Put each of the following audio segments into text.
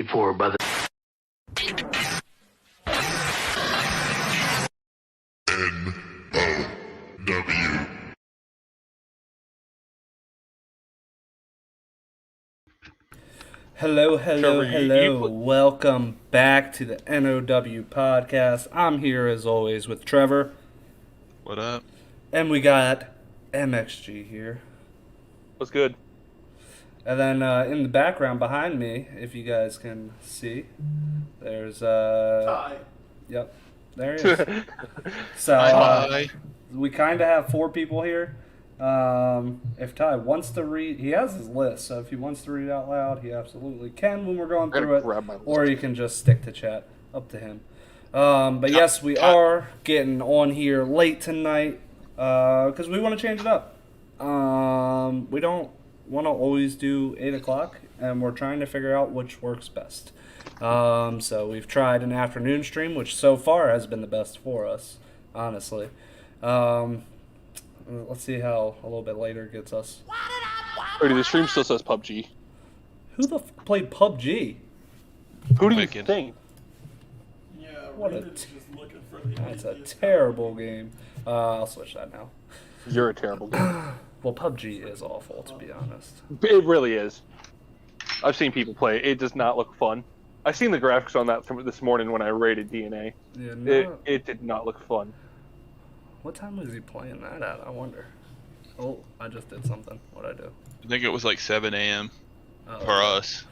paid for by the nOw. Hello, Trevor, hello. Welcome back to the nOw podcast. I'm here as always with Trevor. What up? And we got MXG here. What's good? And then in the background behind me, if you guys can see, there's Hi. Yep, there he is. So Hi. we kind of have four people here. If Ty wants to read, he has his list, so if he wants to read it out loud, he absolutely can when we're going through it, or he can just stick to chat. Up to him. But yes, we are getting on here late tonight because we want to change it up. We don't want to always do 8 o'clock, and we're trying to figure out which works best. So we've tried an afternoon stream, which so far has been the best for us, honestly. Let's see how a little bit later gets us. Already, the stream still says PUBG. Who the played PUBG? Who do you Wicked. think? Yeah, What a Raven's just looking for the That's a ideas. terrible game. I'll switch that now. You're a terrible guy. Well, PUBG is awful, to be honest. It really is. I've seen people play. It does not look fun. I seen the graphics on that from this morning when I rated DNA. Yeah, It did not look fun. What time was he playing that at? I wonder. Oh, I just did something. What'd I do? I think it was like 7 a.m. Oh, for us.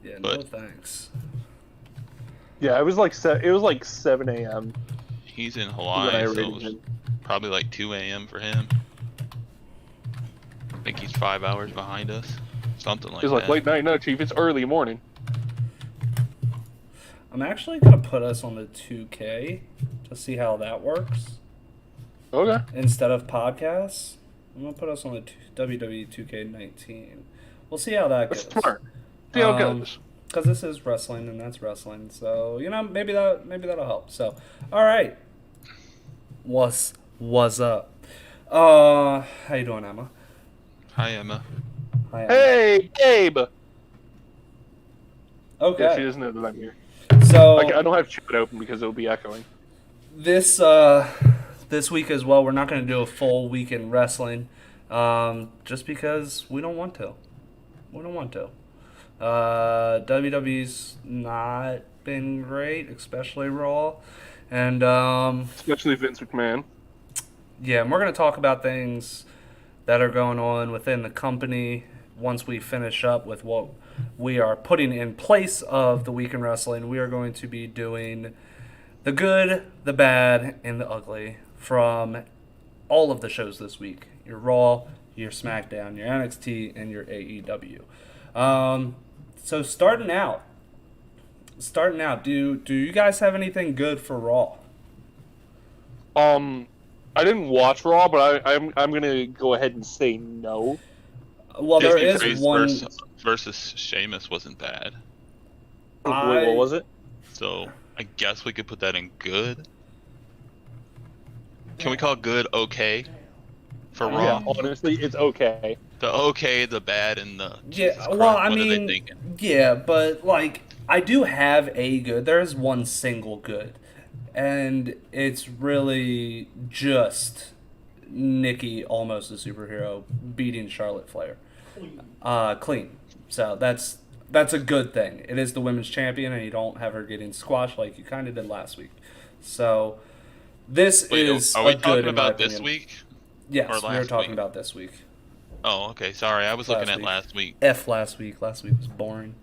Yeah, no but- thanks. Yeah, it was like 7 a.m. He's in when I Hawaii, so it rated was him. probably like 2 a.m. for him. I think he's 5 hours behind us. Something like It was like that. late night, no, Chief. It's early morning. I'm actually gonna put us on the 2K to see how that works Okay. instead of podcasts. I'm gonna put us on the WWE 2K19. We'll see how that That's goes. smart. See how it goes. Because this is wrestling and that's wrestling, so maybe that'll help. So, all right, what's up? How you doing, Emma? Hi, Emma. Hi, Emma. Hey, Gabe! Okay. Yeah, she doesn't know that I'm here. So I don't have chat open because it'll be echoing. this week as well, we're not going to do a full week in wrestling, just because we don't want to. We don't want to. WWE's not been great, especially Raw, and Especially Vince McMahon. yeah, and we're going to talk about things that are going on within the company once we finish up with what we are putting in place of the week in wrestling. We are going to be doing the good, the bad, and the ugly from all of the shows this week. Your Raw, your SmackDown, your NXT, and your AEW. So starting out, do you guys have anything good for Raw? I didn't watch Raw, but I'm gonna go ahead and say no. Well, there Disney is Priest one. versus Sheamus wasn't bad. Wait, what was it? So I guess we could put that in good. Can we call good okay for Yeah, Raw? honestly, it's okay. The okay, the bad, and the Yeah, Jesus well, Christ, I what are they mean, thinking? yeah, but like I do have a good. There is one single good, and it's really just Nikki, almost a superhero, beating Charlotte Flair, clean. So that's a good thing. It is the women's champion, and you don't have her getting squashed like you kind of did last week. So this Wait, is are we a good talking in my about this opinion. week? Yes, or we were last talking week? about this week. Oh, okay. Sorry, I was looking at week. last week. Last week. Last week was boring.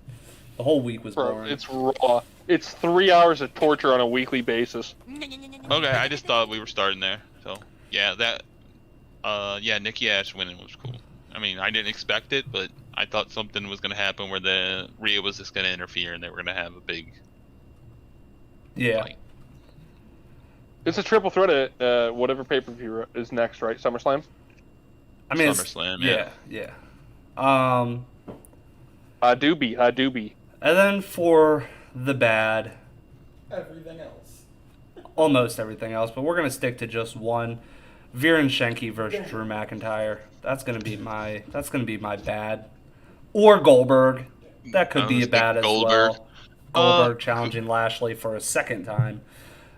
The whole week was Bro, boring. it's Raw. It's 3 hours of torture on a weekly basis. Okay, I just thought we were starting there. So yeah, yeah, Nikki Ash winning was cool. I mean, I didn't expect it, but I thought something was gonna happen where the Rhea was just gonna interfere and they were gonna have a big Yeah. fight. It's a triple threat at whatever pay-per-view is next, right? SummerSlam? I mean, SummerSlam, yeah. Hadoobie. And then for the bad, Everything else. almost everything else, but we're gonna stick to just one. Veer and Shenki versus Drew McIntyre. That's gonna be my bad. Or Goldberg. That could I be was a bad as thinking Goldberg. well. Goldberg challenging Lashley for a second time.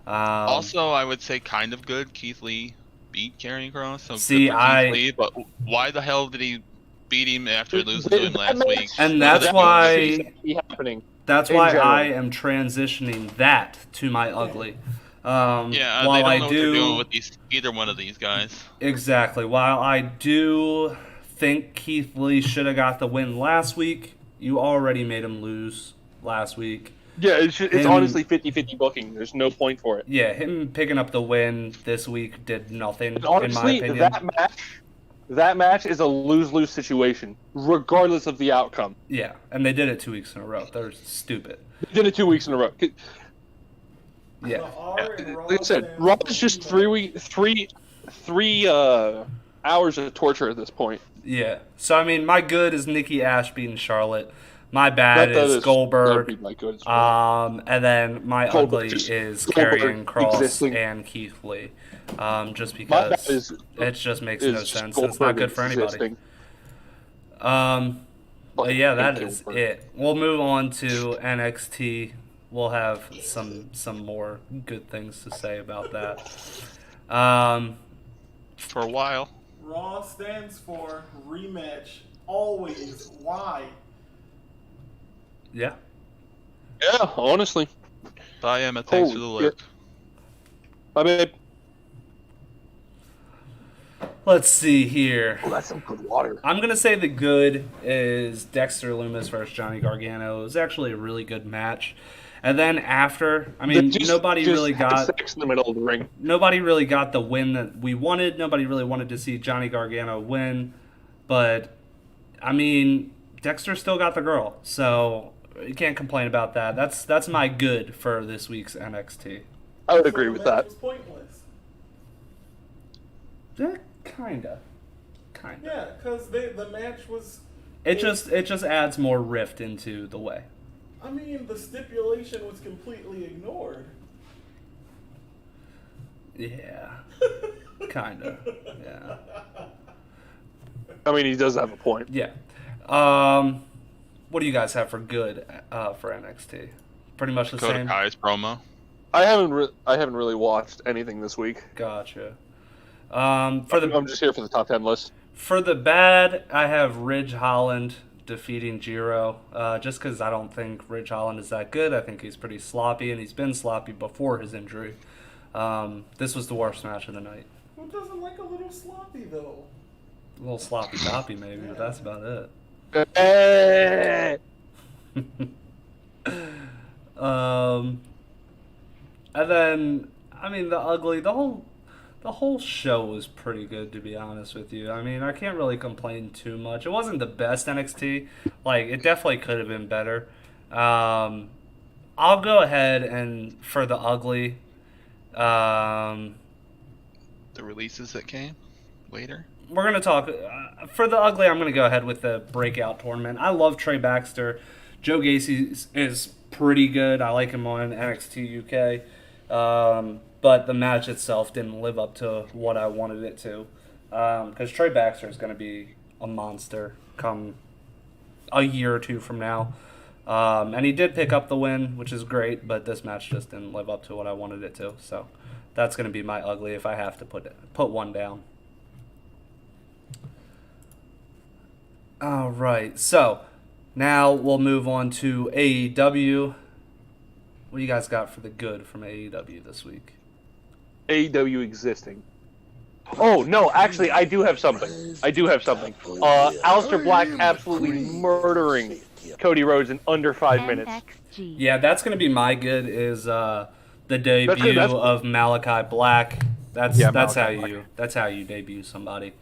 Also, I would say kind of good. Keith Lee beat Karrion Kross. So See, good for Keith Lee, but why the hell did he beat him after losing to him last week? And that's why. Happening. That's why I am transitioning that to my ugly. Yeah, they don't know what they're doing with either one of these guys. Exactly. While I do think Keith Lee should have got the win last week, you already made him lose last week. Yeah, it's honestly 50-50 booking. There's no point for it. Yeah, him picking up the win this week did nothing, And honestly, in my opinion. That match is a lose-lose situation, regardless of the outcome. Yeah, and they did it 2 weeks in a row. They're stupid. They did it 2 weeks in a row. Yeah. Like I said, Raw is just 3 hours of torture at this point. Yeah. So, I mean, my good is Nikki Ash beating Charlotte. My bad is Goldberg. And then my ugly is Karrion Kross and Keith Lee. Just because it just makes no sense. It's not good for anybody. But yeah, that is it. We'll move on to NXT. We'll have some more good things to say about that. For a while. Raw stands for rematch. Always. Why? Yeah. Yeah, honestly. Bye, Emma. Thanks for the lift. Bye, babe. Let's see here. Oh, that's some good water. I'm going to say the good is Dexter Lumis versus Johnny Gargano. It was actually a really good match. And then after, I mean, nobody really got sex in the middle of the ring. Nobody really got the win that we wanted. Nobody really wanted to see Johnny Gargano win. But, I mean, Dexter still got the girl. So, you can't complain about that. That's my good for this week's NXT. I would agree with that. Was pointless. Yeah, kinda. Yeah, because the match was... It just adds more rift into the way. I mean, the stipulation was completely ignored. Yeah. Kinda. Yeah. I mean, he does have a point. Yeah. What do you guys have for good for NXT? Pretty much the same. Kai's promo. I haven't really watched anything this week. Gotcha. I'm just here for the top 10 list. For the bad, I have Ridge Holland defeating Jiro. Just because I don't think Ridge Holland is that good. I think he's pretty sloppy, and he's been sloppy before his injury. This was the worst match of the night. Who doesn't like a little sloppy, though? A little sloppy toppy maybe, but that's about it. And then, I mean, the ugly, the whole show was pretty good, to be honest with you. I mean, I can't really complain too much. It wasn't the best NXT. Like, it definitely could have been better. I'll go ahead and, for the ugly, the releases that came later. We're going to talk, for the ugly, I'm going to go ahead with the breakout tournament. I love Trey Baxter. Joe Gacy is pretty good. I like him on NXT UK. But the match itself didn't live up to what I wanted it to. Because Trey Baxter is going to be a monster come a year or two from now. And he did pick up the win, which is great, but this match just didn't live up to what I wanted it to. So that's going to be my ugly if I have to put one down. All right, so now we'll move on to AEW. What do you guys got for the good from AEW this week? AEW existing. Oh, no, actually, I do have something. Aleister Black absolutely murdering Cody Rhodes in under 5 minutes. Yeah, that's going to be my good is the debut of Malachi Black. That's how you debut somebody.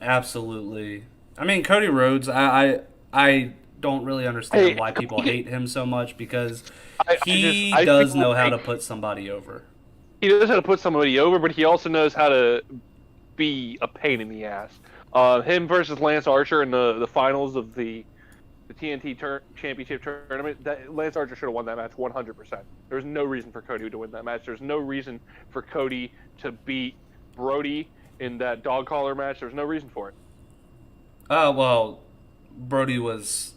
Absolutely. I mean, Cody Rhodes, I don't really understand why people hate him so much because he does know how to put somebody over. He knows how to put somebody over, but he also knows how to be a pain in the ass. Him versus Lance Archer in the finals of the TNT Championship tournament, Lance Archer should have won that match 100%. There was no reason for Cody to win that match. There's no reason for Cody to beat Brody in that dog collar match. There's no reason for it. Well, Brody was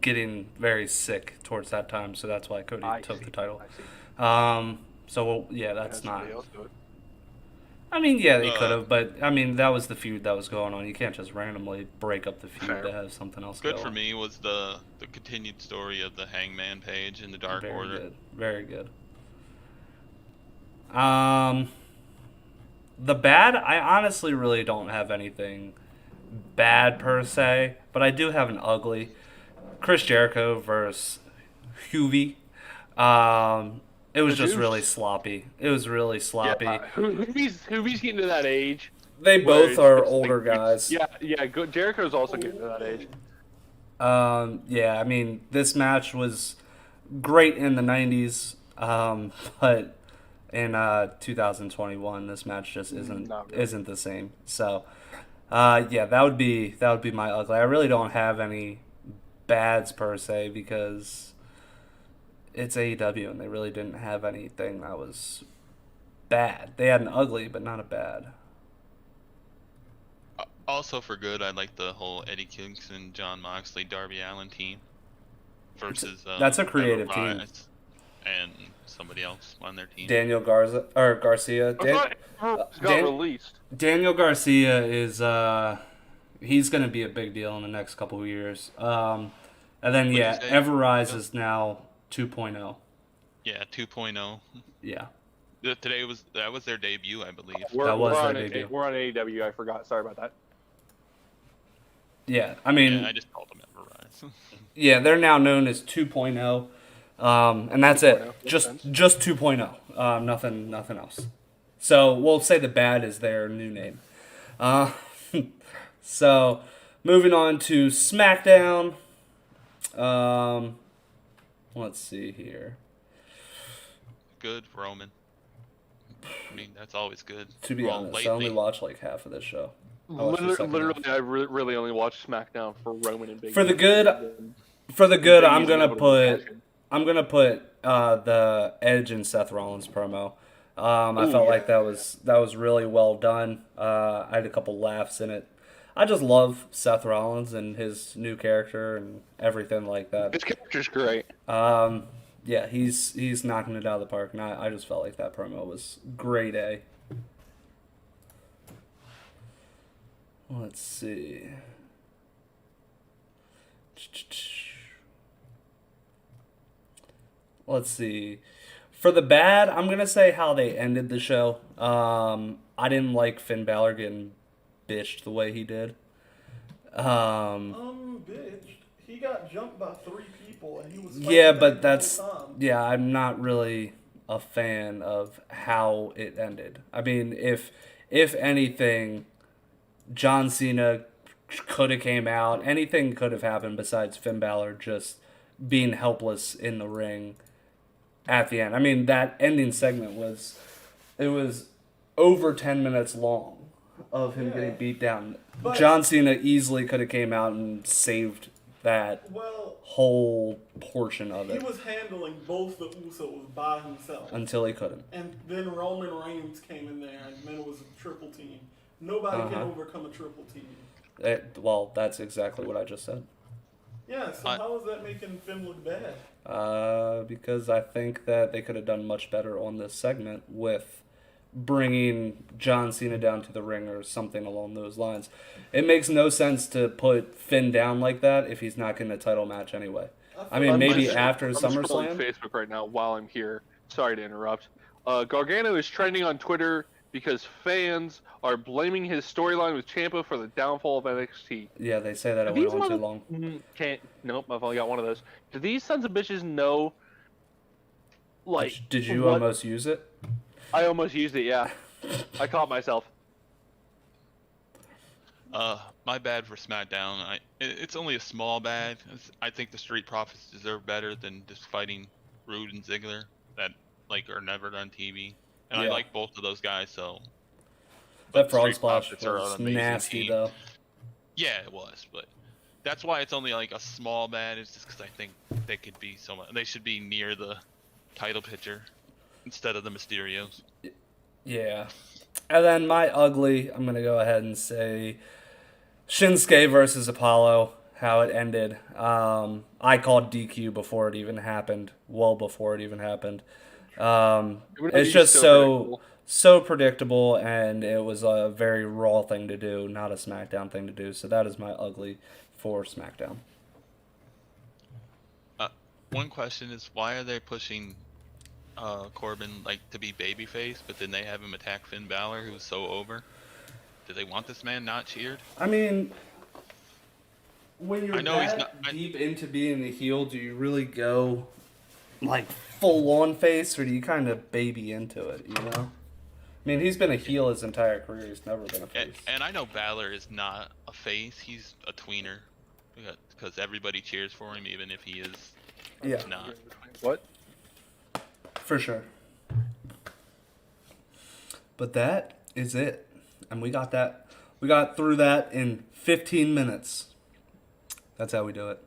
getting very sick towards that time, so that's why Cody took the title. I see. So yeah, that's not. Somebody else do it. I mean, yeah, they could have, but I mean, that was the feud that was going on. You can't just randomly break up the feud Fair. to have something else Good go for on. me was the continued story of the Hangman page in the Dark Very Order. good. Very good. The bad, I honestly really don't have anything bad per se, but I do have an ugly. Chris Jericho versus Huvie. It was just really sloppy. It was really sloppy. Yeah, who's getting to that age? They where both it's are just older like, guys. Yeah. Jericho's also getting to that age. Yeah, I mean, this match was great in the 90s, but in 2021, this match just isn't Not really. isn't the same. So, yeah, that would be my ugly. I really don't have any bads per se because it's AEW and they really didn't have anything that was bad. They had an ugly, but not a bad. Also for good, I like the whole Eddie Kingston, John Moxley, Darby Allin team versus That's a creative Trevor team. Rice and somebody else on their team. Daniel Garcia. I thought it got released. Daniel Garcia is he's going to be a big deal in the next couple of years. And then What'd yeah, you say? Everrise is now 2.0. Yeah, 2.0. Yeah. Today that was their debut, I believe. That was we're their on debut. We're on AEW. I forgot. Sorry about that. Yeah, I mean, Yeah, I just called them Everrise. yeah, they're now known as 2.0. And that's it. 2.0, Just makes sense. just 2.0. Nothing else. So we'll say the bad is their new name. So moving on to SmackDown. Let's see here. Good Roman. I mean, that's always good. To be Well, honest, I lately. only watched like half of this show. I watched the second Literally, half. I really only watched SmackDown for Roman and Big. For the E. good, For the good, I'm Big E's gonna inevitable put the Edge and Seth Rollins promo. I felt like that was really well done. I had a couple laughs in it. I just love Seth Rollins and his new character and everything like that. His character's great. Yeah, he's knocking it out of the park, and I just felt like that promo was grade A. Let's see. Let's see. For the bad, I'm gonna say how they ended the show. I didn't like Finn Balor getting bitched the way he did. Bitch. He got jumped by 3 people and he was fighting Yeah, back but the whole that's time. yeah. I'm not really a fan of how it ended. I mean, if anything, John Cena could have came out. Anything could have happened besides Finn Balor just being helpless in the ring at the end. I mean, that ending segment was over 10 minutes long of him getting beat down. But- John Cena easily could have came out and saved that Well, whole portion of he it was handling both the Usos by himself. until he couldn't. And then Roman Reigns came in there, and then it was a triple team. Nobody can overcome a triple team. Well, that's exactly what I just said. Yeah, so how is that making Finn look bad? Because I think that they could have done much better on this segment with bringing John Cena down to the ring or something along those lines. It makes no sense to put Finn down like that if he's not getting a title match anyway. I mean, maybe after I'm scrolling SummerSlam. Facebook right now while I'm here. Sorry to interrupt. Gargano is trending on Twitter because fans are blaming his storyline with Ciampa for the downfall of NXT. Yeah, they say that it went on too long. Nope, I've only got one of those. Do these sons of bitches know? Like, Did you what- almost use it? I almost used it. Yeah, I caught myself. My bad for SmackDown. It's only a small bad. I think the Street Profits deserve better than just fighting Rude and Ziggler that are never on TV. And I Yeah. like both of those guys, so. That but frog Street splash Profits are was an amazing nasty, team. though. Yeah, it was, but that's why it's only a small bad. It's just because I think they could be so much. They should be near the title picture instead of the Mysterios. Yeah. And then my ugly, I'm going to go ahead and say Shinsuke versus Apollo how it ended. I called DQ before it even happened, well before it even happened. It's just so predictable, and it was a very Raw thing to do, not a SmackDown thing to do. So that is my ugly for SmackDown. One question is, why are they pushing Corbin like to be babyface, but then they have him attack Finn Balor, who's so over? Do they want this man not cheered? I mean, when you're deep into being a heel, do you really go like full on face, or do you kind of baby into it? You know, I mean, he's been a heel his entire career. He's never been a face. And I know Balor is not a face; he's a tweener, because everybody cheers for him, even if he is not. What? For sure. But that is it, and we got that. We got through that in 15 minutes. That's how we do it.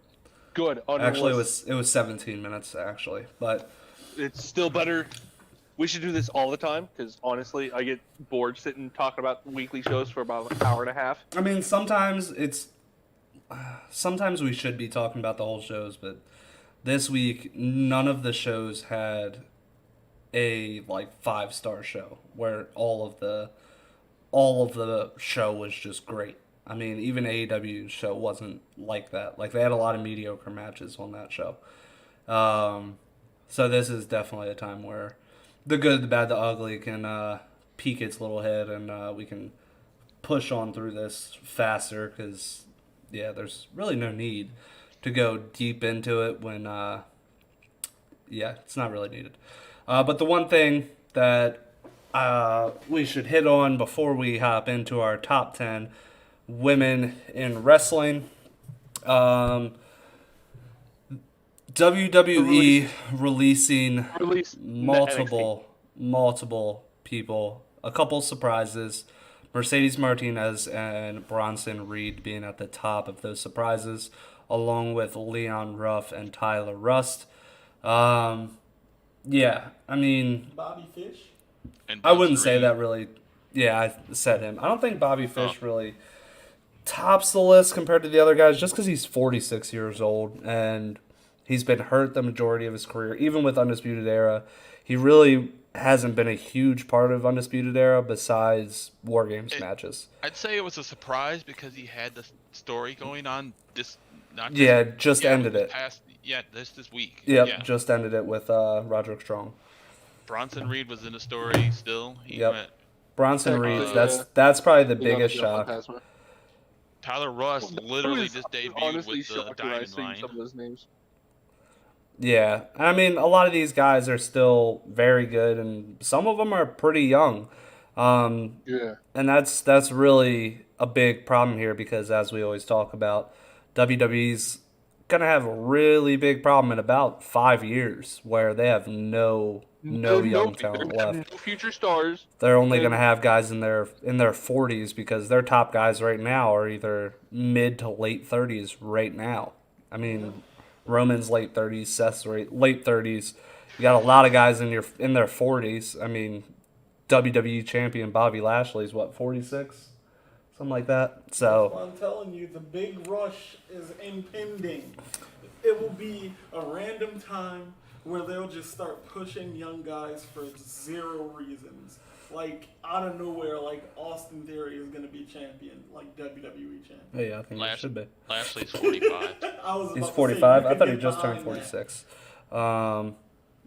Good. Actually, it was 17 minutes actually, but it's still better. We should do this all the time because honestly, I get bored sitting talking about weekly shows for about an hour and a half. I mean, sometimes we should be talking about the whole shows, but this week none of the shows had a like 5-star show where all of the show was just great. I mean, even AEW's show wasn't like that. Like, they had a lot of mediocre matches on that show. So this is definitely a time where the good, the bad, the ugly can peek its little head, and we can push on through this faster because, yeah, there's really no need to go deep into it when, it's not really needed. But the one thing that we should hit on before we hop into our top 10 women in wrestling. WWE releasing multiple people. A couple surprises. Mercedes Martinez and Bronson Reed being at the top of those surprises, along with Leon Ruff and Tyler Rust. I mean, Bobby Fish. I wouldn't say that really. Yeah, I said him. I don't think Bobby Fish really tops the list compared to the other guys, just because he's 46 years old and he's been hurt the majority of his career. Even with Undisputed Era, he really hasn't been a huge part of Undisputed Era besides War Games matches. I'd say it was a surprise because he had the story going on this. Ended it. This week. Just ended it with Roderick Strong. Bronson Reed was in the story still. Bronson Reed. That's probably the biggest shock. Tyler Rust literally just debuted with the Diamond Line. Some of those names. Yeah, I mean, a lot of these guys are still very good, and some of them are pretty young. And that's really a big problem here because, as we always talk about, WWE's gonna have a really big problem in about 5 years where they have no young talent left. No future stars. They're only gonna have guys in their 40s because their top guys right now are either mid to late 30s right now. I mean, Roman's late 30s, Seth's late 30s. You got a lot of guys in their 40s. I mean, WWE champion Bobby Lashley's 46? Something like that. So I'm telling you, the big rush is impending. It will be a random time where they'll just start pushing young guys for zero reasons. Like, out of nowhere, like, Austin Theory is going to be champion, like WWE champion. Yeah, I think he should be. Lashley's 45. He's 45? I thought he just turned 46.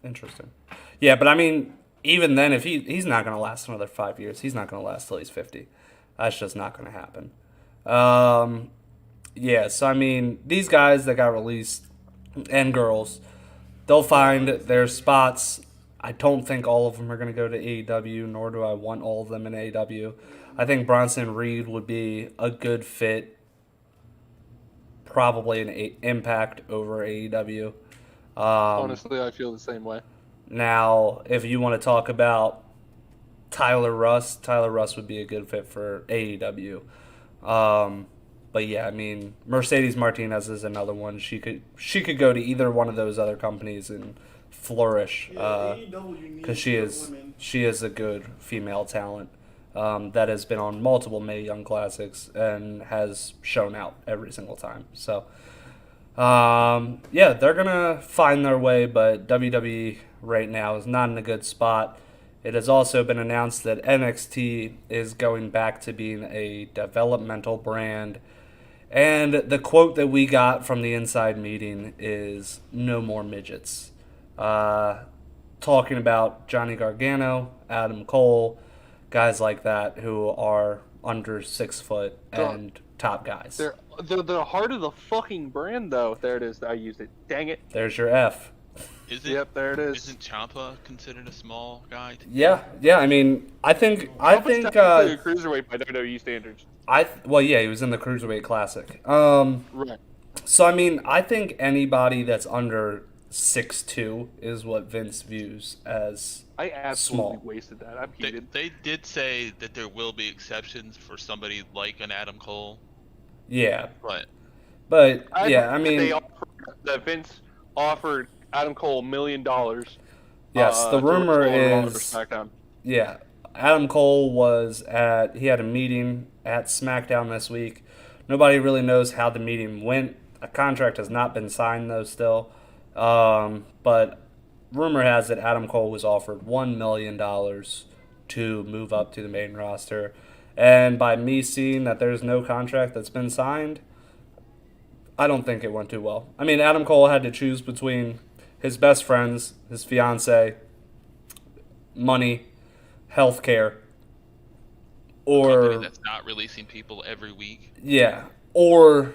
Interesting. Yeah, but I mean, even then, if he's not going to last another 5 years, he's not going to last till he's 50. That's just not going to happen. So I mean, these guys that got released, and girls, they'll find their spots. I don't think all of them are going to go to AEW, nor do I want all of them in AEW. I think Bronson Reed would be a good fit, probably an Impact over AEW. Honestly, I feel the same way. Now, if you want to talk about Tyler Rust would be a good fit for AEW. But yeah, I mean, Mercedes Martinez is another one. She could go to either one of those other companies and flourish, because she is a good female talent. that has been on multiple Mae Young Classics and has shown out every single time. So, yeah, they're going to find their way, but WWE right now is not in a good spot. It has also been announced that NXT is going back to being a developmental brand. And the quote that we got from the inside meeting is no more midgets. Talking about Johnny Gargano, Adam Cole, guys like that who are under 6 foot and top guys. They're the heart of the fucking brand, though. There it is. I used it. Dang it. There's your F. Yep, there it is. Isn't Ciampa considered a small guy? Yeah. I mean, I think a cruiserweight by WWE standards. Well, yeah, he was in the Cruiserweight Classic. Right. So I mean, I think anybody that's under 6'2" is what Vince views as I absolutely small. wasted that. I'm heated. They did say that there will be exceptions for somebody like an Adam Cole. Yeah. But yeah, I mean, that Vince offered Adam Cole $1 million. Yes, the rumor is SmackDown. Yeah, Adam Cole he had a meeting at SmackDown this week. Nobody really knows how the meeting went. A contract has not been signed though still. But rumor has it Adam Cole was offered $1 million to move up to the main roster. And by me seeing that there's no contract that's been signed, I don't think it went too well. I mean, Adam Cole had to choose between his best friends, his fiance, money, healthcare, or company that's not releasing people every week. Yeah, or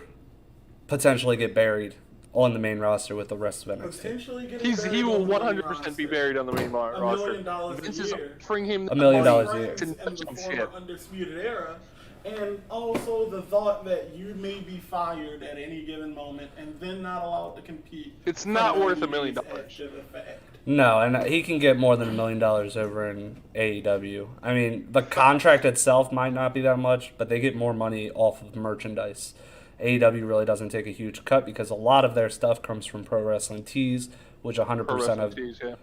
potentially get buried on the main roster with the rest of NXT. Potentially getting He will 100% be buried on the main roster. $1 million Vince a is year. offering him $1 million a money year. to And the some former shit. Undisputed Era, and also the thought that you may be fired at any given moment and then not allowed to compete. It's not worth $1 million. After the fact. No, and he can get more than $1 million over in AEW. I mean, the contract itself might not be that much, but they get more money off of merchandise. AEW really doesn't take a huge cut because a lot of their stuff comes from Pro Wrestling Tees, which 100% of Tees, yeah.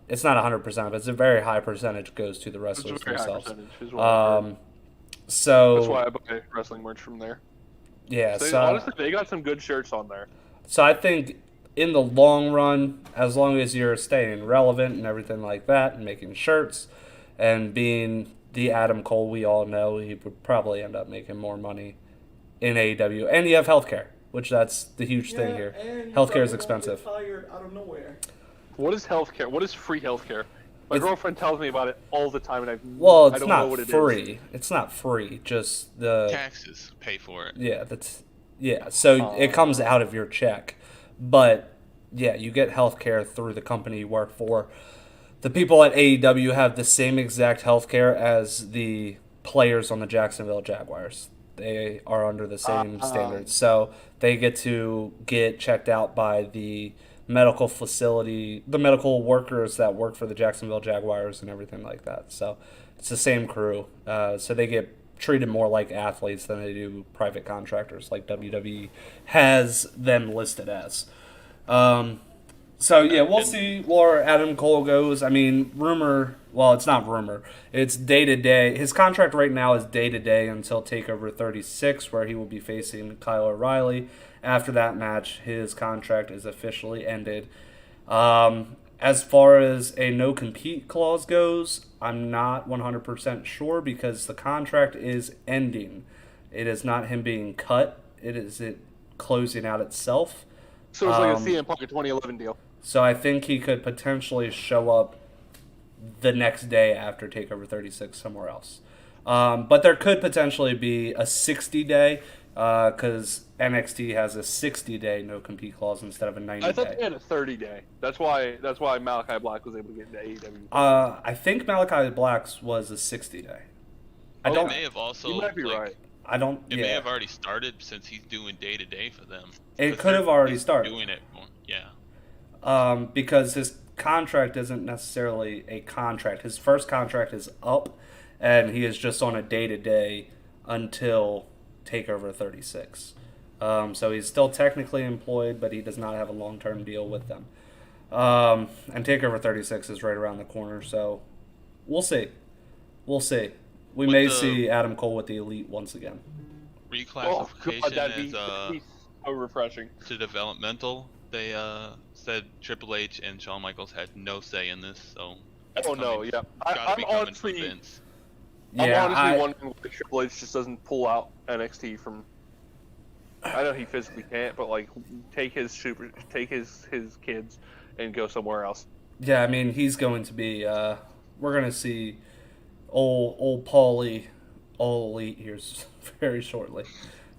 it's not 100% of it. It's a very high percentage goes to the wrestlers It's a very high themselves. percentage, is what I've heard. So that's why I buy wrestling merch from there. Yeah, So, so honestly, they got some good shirts on there. So I think in the long run, as long as you're staying relevant and everything like that, and making shirts, and being the Adam Cole we all know, he would probably end up making more money in AEW. And you have healthcare, which that's the huge thing here. Healthcare is expensive. Fired out of nowhere. What is healthcare? What is free healthcare? My girlfriend tells me about it all the time, and I don't know what it free. is. It's not free. Just the taxes pay for it. Yeah, so it comes out of your check. But yeah, you get healthcare through the company you work for. The people at AEW have the same exact healthcare as the players on the Jacksonville Jaguars. They are under the same standards. So they get to get checked out by the medical facility, the medical workers that work for the Jacksonville Jaguars and everything like that. So it's the same crew. So they get treated more like athletes than they do private contractors like WWE has them listed as. So yeah, we'll see where Adam Cole goes. I mean, it's not rumor. It's day to day. His contract right now is day to day until TakeOver 36, where he will be facing Kyle O'Reilly. After that match, his contract is officially ended. As far as a no-compete clause goes, I'm not 100% sure because the contract is ending. It is not him being cut. It is it closing out itself. So it's like a CM Punk 2011 deal. So I think he could potentially show up the next day after TakeOver 36 somewhere else. But there could potentially be a 60-day because NXT has a 60-day no-compete clause instead of a 90-day. I thought they had a 30-day. That's why Malachi Black was able to get into AEW. I think Malachi Black's was a 60-day. It may have also. You might be right. I don't. It may have already started since he's doing day to day for them. It could have already started. Doing it, yeah. Because his contract isn't necessarily a contract. His first contract is up, and he is just on a day-to-day until TakeOver 36. So he's still technically employed, but he does not have a long-term deal with them. And TakeOver 36 is right around the corner, so we'll see. We'll see. we may see Adam Cole with the Elite once again. Reclassification that'd be so refreshing. to developmental. They said Triple H and Shawn Michaels had no say in this, so. Oh no, yeah. I'm honestly wondering why Triple H just doesn't pull out NXT from. I know he physically can't, but like take his kids and go somewhere else. Yeah, I mean he's going to be. We're gonna see old Paulie, all Elite here very shortly,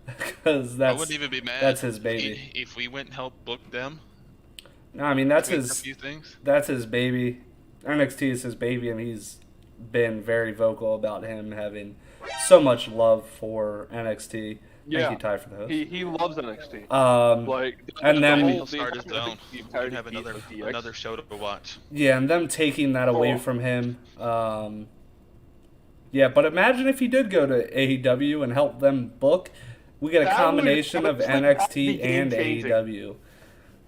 because I wouldn't even be mad. That's his baby. If we went and helped book them. No, I mean that's his. A few things. That's his baby. NXT is his baby, and he's been very vocal about him having so much love for NXT. Yeah. Thank you, Ty, for the host. He loves NXT. And then he'll start his own. We can have another show to watch. Yeah, and them taking that away from him. Yeah, but imagine if he did go to AEW and help them book. We get a combination of NXT and AEW.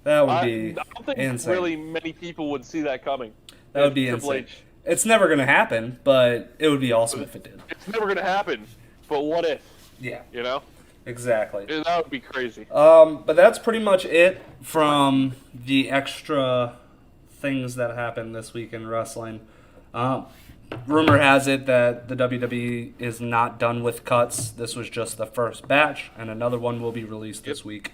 That would be insane. I don't think really many people would see that coming. That would be insane. It's never going to happen, but it would be awesome if it did. It's never going to happen, but what if? Yeah. You know? Exactly. That would be crazy. But that's pretty much it from the extra things that happened this week in wrestling. Rumor has it that the WWE is not done with cuts. This was just the first batch, and another one will be released this week.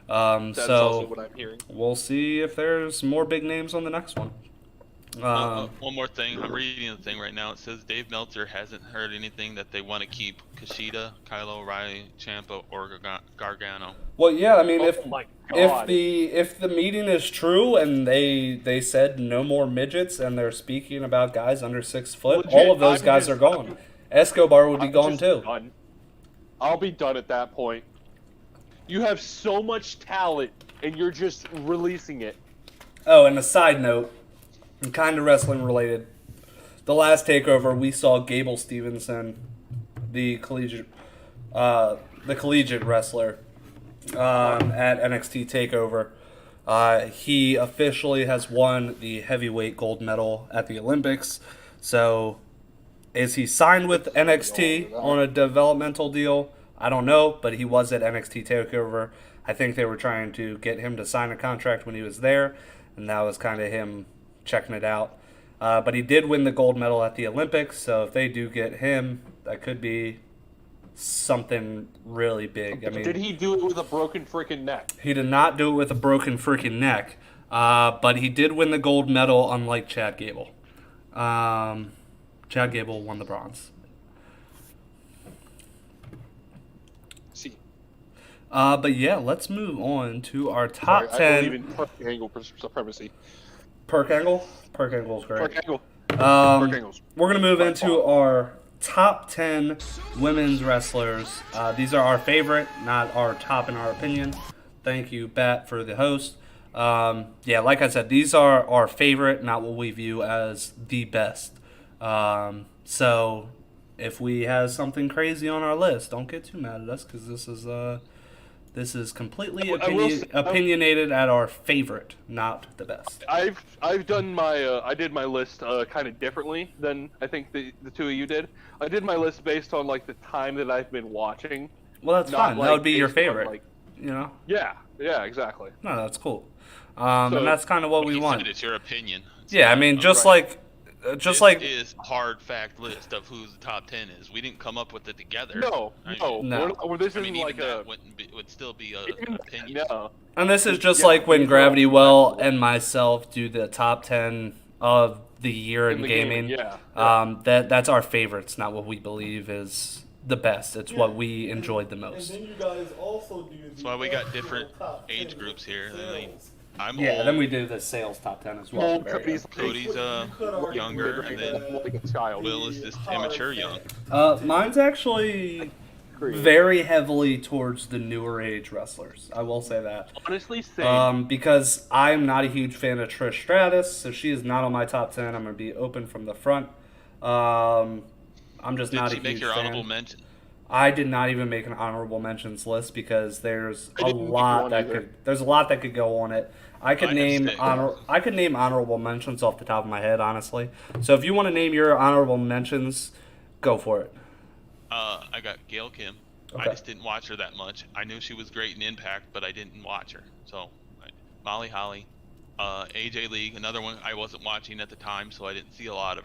That's also what I'm hearing. We'll see if there's more big names on the next one. One more thing. I'm reading the thing right now. It says Dave Meltzer hasn't heard anything that they want to keep Kushida, Kyle O'Reilly, Ciampa, or Gargano. Well, yeah. I mean, if the meeting is true and they said no more midgets and they're speaking about guys under 6 foot, all of those guys are gone. Escobar would be gone too. Done. I'll be done at that point. You have so much talent and you're just releasing it. Oh, and a side note. And kind of wrestling related. The last takeover, we saw Gable Stevenson, the collegiate wrestler, at NXT Takeover. He officially has won the heavyweight gold medal at the Olympics. So, is he signed with NXT on a developmental deal? I don't know, but he was at NXT Takeover. I think they were trying to get him to sign a contract when he was there, and that was kind of him checking it out. But he did win the gold medal at the Olympics, so if they do get him, that could be something really big. I mean, did he do it with a broken freaking neck? He did not do it with a broken freaking neck, but he did win the gold medal, unlike Chad Gable. Chad Gable won the bronze. See. But yeah, let's move on to our top 10. I believe in perfect angle supremacy. Perk Angle? Perk Angle's great. Perk Angle. We're going to move into our top 10 women's wrestlers. These are our favorite, not our top in our opinion. Thank you, Bat, for the host. Yeah, like I said, these are our favorite, not what we view as the best. So if we have something crazy on our list, don't get too mad at us, because this is completely opinionated at our favorite, not the best. I've done my I did my list kind of differently than I think the two of you did. I did my list based on like the time that I've been watching. Well, that's fine. That would be your favorite. You know? Yeah, exactly. No, that's cool. And that's kind of what we want. It's your opinion. Yeah, I mean, just right. like This is a hard fact list of who the top 10 is. We didn't come up with it together. No. This isn't like that would still be an opinion. No. And this is just like when Gravity Well and myself do the top 10 of the year in gaming. That's our favorites, not what we believe is the best. It's what we enjoyed the most. And then you guys also do That's why we got different age groups here. I'm old. old. Then we do the sales top 10 as well. Cody's younger, and then Will is just immature young. Mine's actually very heavily towards the newer age wrestlers. I will say that. Honestly, same. Because I'm not a huge fan of Trish Stratus, so she is not on my top 10. I'm going to be open from the front. I'm just not a huge fan. Did you make your honorable mention? I did not even make an honorable mentions list because there's a lot that could go on it. I could name honorable mentions off the top of my head, honestly. So if you want to name your honorable mentions, Go for it. I got Gail Kim. Okay. I just didn't watch her that much. I knew she was great in Impact, but I didn't watch her. So, Molly Holly, AJ Lee, another one I wasn't watching at the time, so I didn't see a lot of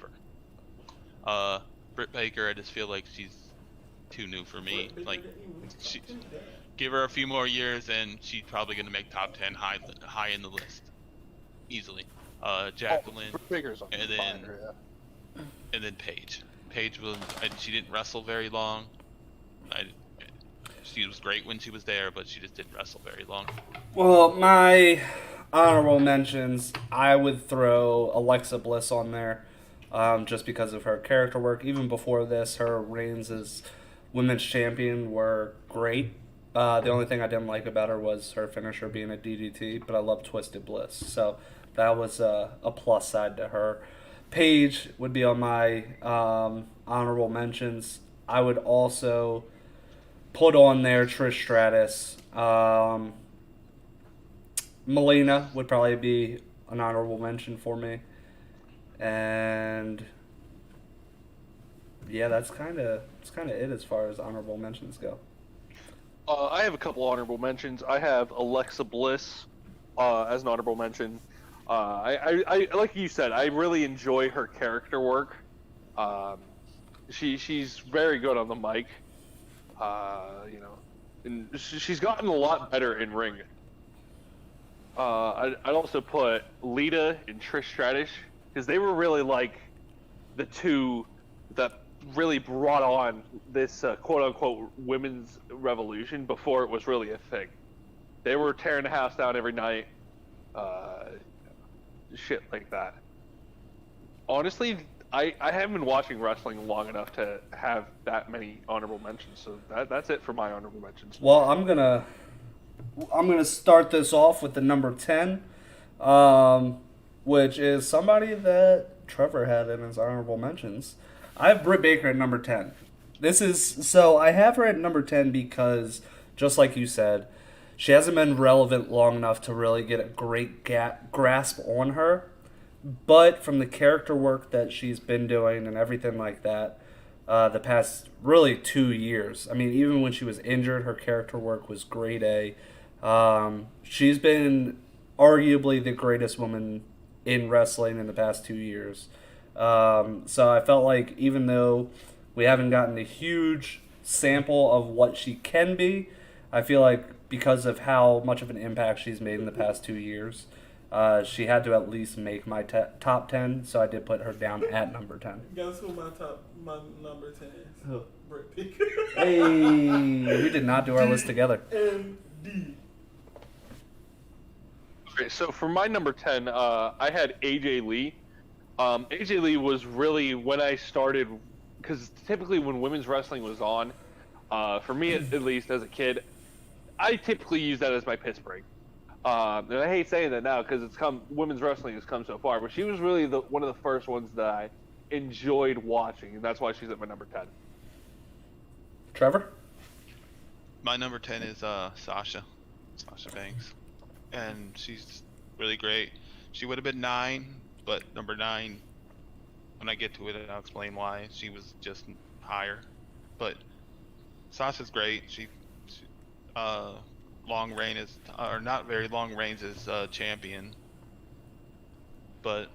her. Britt Baker, I just feel like she's too new for me. Like, give her a few more years, and she's probably gonna make top 10 high in the list, easily. Jacqueline, and then Paige. Paige was, she didn't wrestle very long. She was great when she was there, but she just didn't wrestle very long. Well, my honorable mentions, I would throw Alexa Bliss on there, just because of her character work. Even before this, her reigns as women's champion were great. The only thing I didn't like about her was her finisher being a DDT, but I love Twisted Bliss, so that was a plus side to her. Paige would be on my honorable mentions. I would also put on there Trish Stratus. Melina would probably be an honorable mention for me. And yeah, that's kind of it as far as honorable mentions go. I have a couple honorable mentions. I have Alexa Bliss as an honorable mention. I like you said, I really enjoy her character work. She's very good on the mic. And she's gotten a lot better in ring. I'd also put Lita and Trish Stratus, because they were really like the two that really brought on this quote-unquote women's revolution before it was really a thing. They were tearing the house down every night, shit like that. Honestly, I haven't been watching wrestling long enough to have that many honorable mentions, so that's it for my honorable mentions. Well, I'm gonna start this off with the number 10, which is somebody that Trevor had in his honorable mentions. I have Britt Baker at number 10. I have her at number 10 because, just like you said, she hasn't been relevant long enough to really get a great grasp on her. But from the character work that she's been doing and everything like that, the past really 2 years. I mean, even when she was injured, her character work was grade A. She's been arguably the greatest woman in wrestling in the past 2 years. So I felt like even though we haven't gotten a huge sample of what she can be, I feel like because of how much of an impact she's made in the past 2 years, she had to at least make my top 10, so I did put her down at number 10. Guess who my number 10 is? Who? Britt Baker. Hey, we did not do our list together. D. Okay, so for my number 10, I had AJ Lee. AJ Lee was really when I started, because typically when women's wrestling was on, for me at least as a kid, I typically use that as my piss break. And I hate saying that now because women's wrestling has come so far, but she was really one of the first ones that I enjoyed watching, and that's why she's at my number 10. Trevor? My number 10 is Sasha Banks, and she's really great. She would have been 9, but number 9, when I get to it, I'll explain why. She was just higher, but Sasha's great. She long reign is, or not very long reigns as champion, but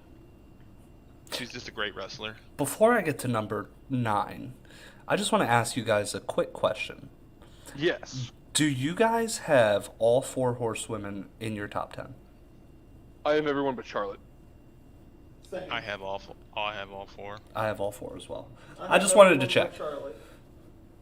she's just a great wrestler. Before I get to number 9, I just want to ask you guys a quick question. Yes. Do you guys have all 4 horsewomen in your top 10? I have everyone but Charlotte. Same. I have all 4. I have all 4 as well. I have just wanted to everyone check. but Charlotte.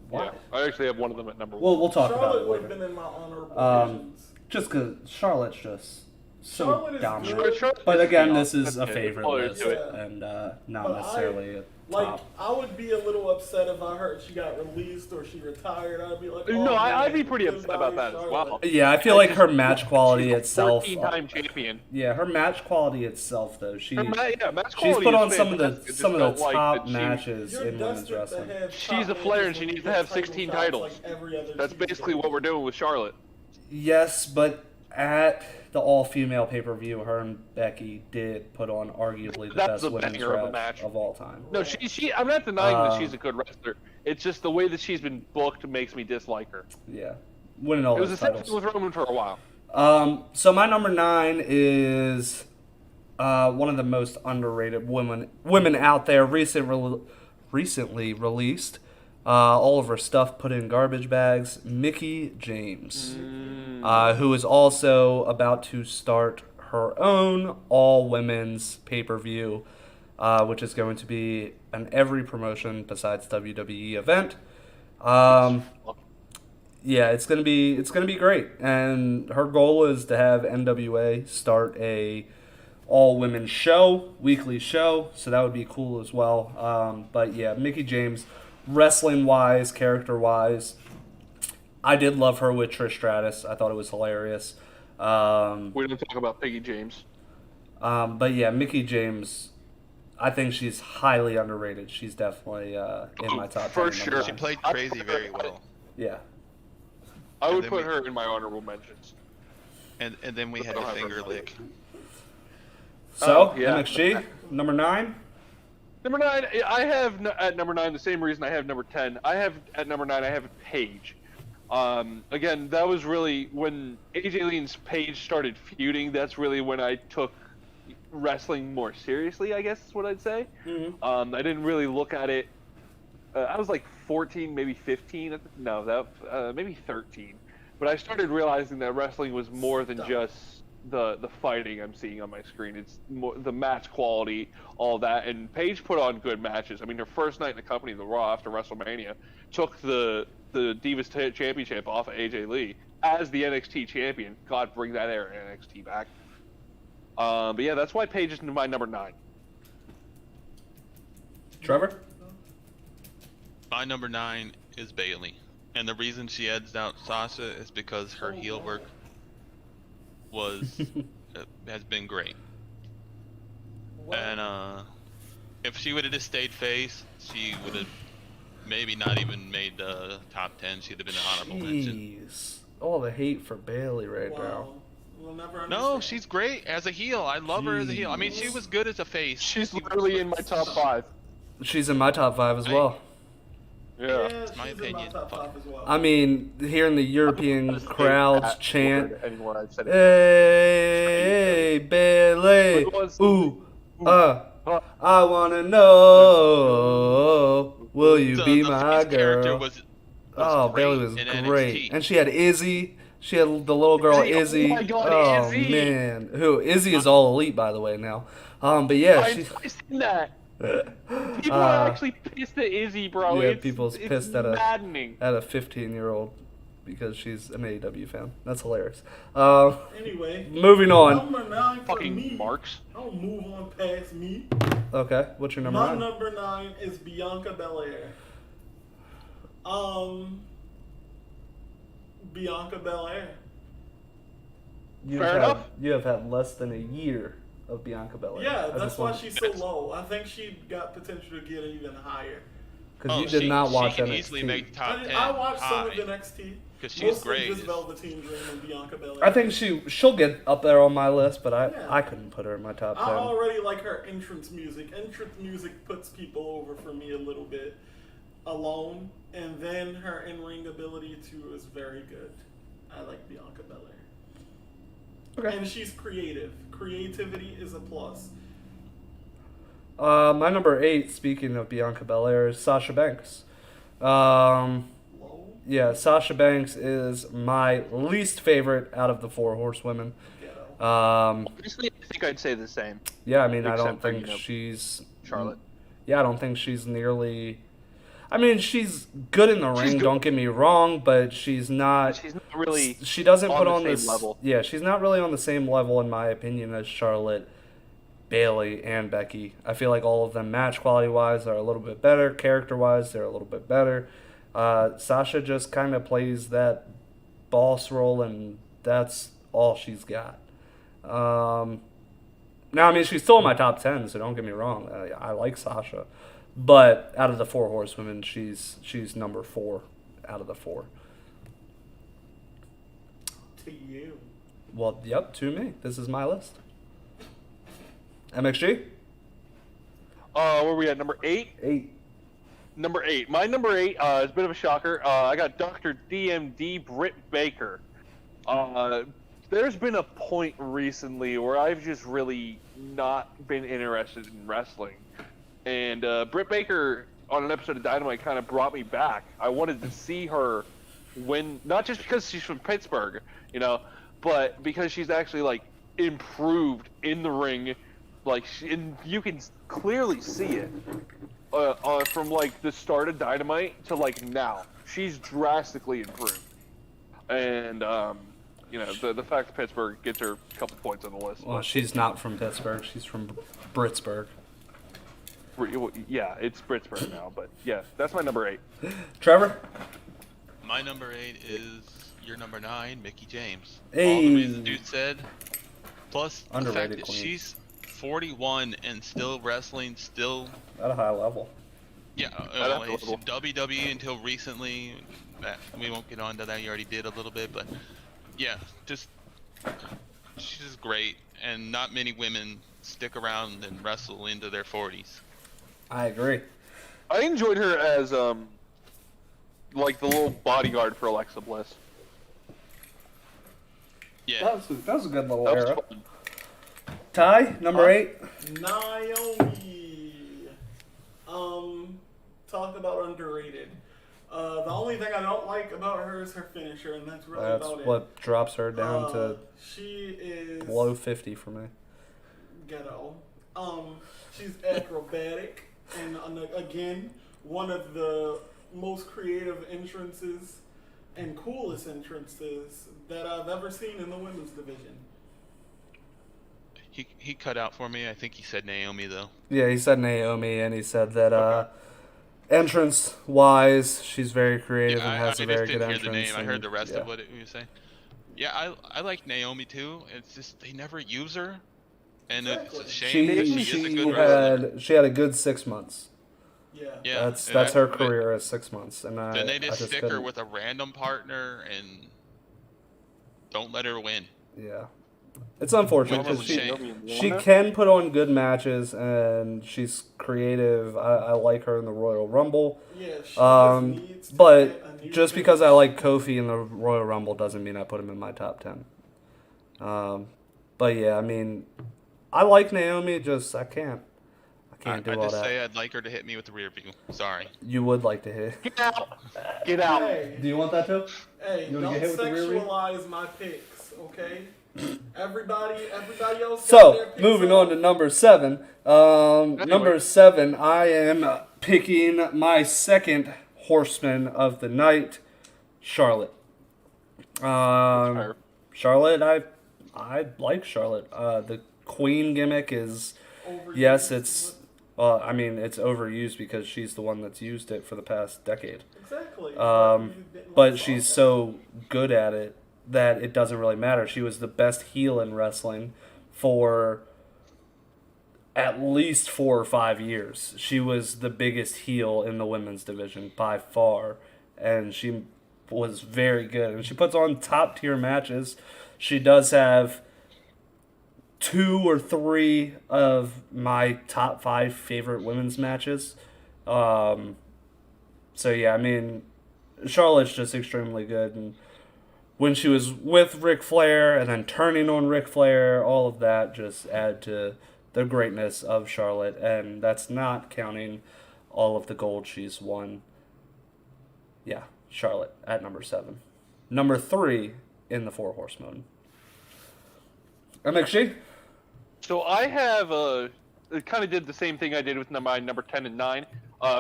Yeah, I actually have one of them at number 1. Well, we'll talk about Charlotte it would have later. been in my honorable mentions. Just because Charlotte's just so Charlotte is dominant. good. But again, this Yeah. is a favorite Oh, list, do it. and not But necessarily a Like, top. I would be a little upset if I heard she got released or she retired. I'd be like, oh, No, I'd be man, pretty upset goodbye, about that as well. Charlotte. Yeah, I feel like her match quality itself. 14-time champion. Yeah, her match quality itself, though. Match quality She's put is on some of the fantastic. It some of just the felt top like that matches You're in women's desperate to wrestling. have She's top a Flair and matches she when needs you to have get 16 title titles. shots like every other That's Tuesday. basically what we're doing with Charlotte. Yes, but at the all-female pay-per-view, her and Becky did put on arguably the That's best a women's banger of a match match. of all time. No, I'm not denying that she's a good wrestler. It's just the way that she's been booked makes me dislike her. Yeah, winning all It was those the same titles. thing with Roman for a while. So my number 9 is one of the most underrated women out there. Recently released. All of her stuff put in garbage bags. Mickie James, who is also about to start her own all-women's pay-per-view, which is going to be an every promotion besides WWE event. Yeah, it's gonna be great, and her goal is to have NWA start a all-women show, weekly show, so that would be cool as well. But yeah, Mickie James, wrestling-wise, character-wise, I did love her with Trish Stratus. I thought it was hilarious. We didn't talk about Peggy James. But yeah, Mickie James, I think she's highly underrated. She's definitely in my top 10. For sure. She played crazy very well. Yeah. I would put her in my honorable mentions. And then we had a finger lick. So, yeah. MXG, number 9. Number 9, I have at number 9 the same reason I have number 10. I have at number 9, I have Paige. Again, that was really when AJ Lee and Paige started feuding. That's really when I took wrestling more seriously, I guess is what I'd say. Mm-hmm. I didn't really look at it. I was like 14, maybe 15. Maybe 13. But I started realizing that wrestling was more than just the fighting I'm seeing on my screen. It's more the match quality, all that. And Paige put on good matches. I mean, her first night in the company, the Raw after WrestleMania, took the Divas Championship off of AJ Lee as the NXT champion. God, bring that era NXT back. But yeah, that's why Paige is my number 9. Trevor? My number 9 is Bayley. And the reason she edged out Sasha is because her heel work has been great. And if she would have just stayed face, she would have maybe not even made the top 10. She'd have been an honorable mention. Jeez. All the hate for Bayley right now. We'll never understand. No, she's great as a heel. I love her as a heel. I mean, she was good as a face. She's literally in my top 5. She's in my top 5 as well. Yeah. Yeah, my she's in opinion. top 5 as well. I mean, hearing the European crowds chant, Anymore, I've said it. "Hey, Bayley, ooh, I wanna know, will you be the my face character girl?" was Oh, great Bayley was in great, NXT. and she had Izzy. She had the little girl Izzy, Izzy. oh my God, Oh Izzy. man, Izzy is all elite by the way now. But yeah, she's. I've seen that. People are actually pissed at Izzy, bro. Yeah, it's pissed at maddening. a 15-year-old because she's an AEW fan. That's hilarious. Anyway, Moving on. number 9 for Fucking me. marks. I'll move on past me. Okay, what's your number My 9? number 9 is Bianca Belair. Bianca Belair. Fair enough. You have had less than a year of Bianca Belair. Yeah, that's why she's so low. I think she got potential to get even higher. Because you did not watch she can NXT. easily make top 10. I watched some high. of NXT. 'Cause she was Mostly great. just Velveteen Dream and Bianca Belair. I think she'll get up there on my list, but Yeah. I couldn't put her in my top 10. I already like her entrance music. Entrance music puts people over for me a little bit alone. And then her in-ring ability, too, is very good. I like Bianca Belair. Okay. And she's creative. Creativity is a plus. My number 8, speaking of Bianca Belair, is Sasha Banks. Low? Yeah, Sasha Banks is my least favorite out of the 4 horsewomen. Ghetto. Honestly, I think I'd say the same. Yeah, I mean, I don't Except for, think she's Charlotte. Yeah, I don't think she's nearly. I mean, she's good in the ring. good. Don't get me wrong, but she's not. She's not really. She doesn't on put the on same this level. Yeah, she's not really on the same level, in my opinion, as Charlotte, Bayley, and Becky. I feel like all of them, match quality wise, are a little bit better. Character wise, they're a little bit better. Sasha just kind of plays that boss role, and that's all she's got. Now, I mean, she's still in my top 10, so don't get me wrong. I like Sasha. But out of the 4 horsewomen, she's number 4 out of the 4. To you. Well, yep, to me. This is my list. MXG? Where are we at? Number 8? 8. Number 8. My number 8 is a bit of a shocker. I got Dr. DMD Britt Baker. There's been a point recently where I've just really not been interested in wrestling. And Britt Baker, on an episode of Dynamite, kind of brought me back. I wanted to see her win, not just because she's from Pittsburgh, but because she's actually, like, improved in the ring. Like, and you can clearly see it from, like, the start of Dynamite to, like, now. She's drastically improved. And, the fact that Pittsburgh gets her a couple points on the list. Well, she's not from Pittsburgh. She's from Britsburg. Yeah, it's Britsburg now, but yeah, that's my number 8. Trevor? My number 8 is your number 9, Mickie James. Hey. All the ways the dude said, plus the fact Underrated that queen. she's 41 and still wrestling, still At a high level. yeah, it's WWE until recently. We won't get on to that. You already did a little bit, but yeah, she's just great, and not many women stick around and wrestle into their 40s. I agree. I enjoyed her as like the little bodyguard for Alexa Bliss. Yeah, That was a good little That was era. fun. Ty, number 8. Naomi. Talk about underrated. The only thing I don't like about her is her finisher, and that's really That's about what drops her down to she is below 50 for me. ghetto. She's acrobatic, and again, one of the most creative entrances and coolest entrances that I've ever seen in the women's division. he cut out for me. I think he said Naomi though. Yeah, he said Naomi, and he said that entrance-wise, she's very creative and has a very good I just didn't hear entrance. the name. I heard the rest yeah. of what he was saying. Yeah, I like Naomi too. It's just they never use her, and it's a shame because she is a good wrestler. She had a good 6 months. Yeah. Yeah, That's her career as 6 months, and Then they I just stick her couldn't- with a random partner and don't let her win. Yeah, it's unfortunate Which because is a shame. she can put on good matches and she's creative. I like her in the Royal Rumble. Yeah, she just needs to get But a new just finish. because I like Kofi in the Royal Rumble doesn't mean I put him in my top 10. But yeah, I mean, I like Naomi. Just I can't I do all just that. say I'd like her to hit me with the rear view. Sorry. You would like to hit. Get out! Get out! Hey, Do you want that too? hey, You wanna don't get hit with the rear view? sexualize my picks, okay? Everybody else. got So, their picks moving up. on to number 7. Number 7, I am picking my second horseman of the night, Charlotte. Charlotte, I like Charlotte. The Queen gimmick is, yes, it's overused because she's the one that's used it for the past decade. Exactly. But she's so good at it that it doesn't really matter. She was the best heel in wrestling for at least 4 or 5 years. She was the biggest heel in the women's division by far, and she was very good. And she puts on top tier matches. She does have 2 or 3 of my top 5 favorite women's matches. So yeah, I mean, Charlotte's just extremely good, and when she was with Ric Flair and then turning on Ric Flair, all of that just add to the greatness of Charlotte, and that's not counting all of the gold she's won. Yeah, Charlotte at number 7. Number 3 in the 4 Horsemen. MXG? So I have kind of did the same thing I did with my number 10 and 9.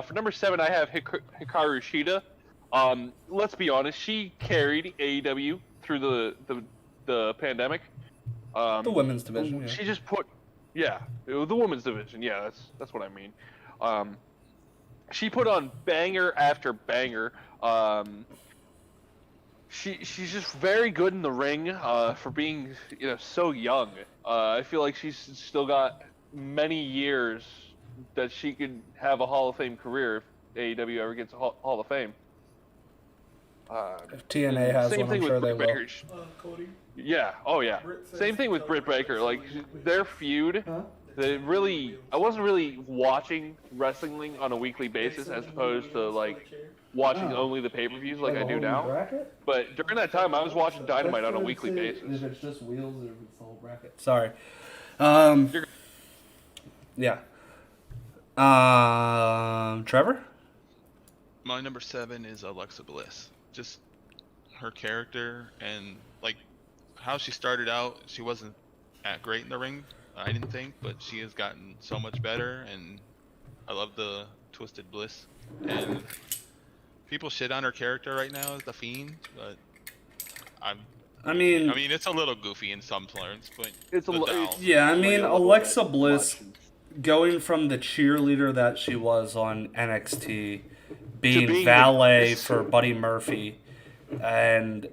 For number 7, I have Hikaru Shida. Let's be honest, she carried AEW through the pandemic. The women's division, yeah. She just put, the women's division. Yeah, that's what I mean. She put on banger after banger. She's just very good in the ring for being so young. I feel like she's still got many years that she could have a Hall of Fame career if AEW ever gets a Hall of Fame. If TNA has Same one, thing I'm sure with they Britt will. Baker. Cody. Yeah. Oh yeah. Same thing with Britt Baker. Like their feud. I wasn't really watching wrestling on a weekly basis as opposed to like watching only the pay-per-views like I do now. Bracket? But during that time, I was watching Dynamite on a weekly basis. If it's just wheels or if it's the whole bracket. Sorry. Yeah. Trevor? My number 7 is Alexa Bliss. Just her character and like how she started out. She wasn't that great in the ring, I didn't think, but she has gotten so much better, and I love the Twisted Bliss. And people shit on her character right now as the Fiend, but I mean, it's a little goofy in some terms, but yeah. I mean, Alexa Bliss going from the cheerleader that she was on NXT, being valet for Buddy Murphy and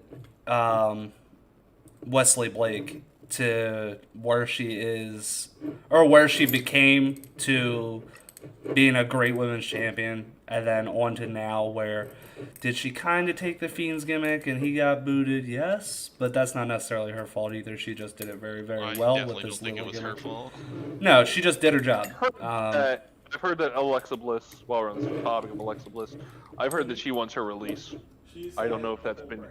Wesley Blake, to where she is, or where she became, to being a great women's champion, and then on to now, where did she kind of take the Fiend's gimmick and he got booted? Yes, but that's not necessarily her fault either. She just did it very, very well with this little gimmick. Her fault. No, she just did her job. I've heard that Alexa Bliss, while we're on the topic of Alexa Bliss, I've heard that she wants her release. I don't know if that's been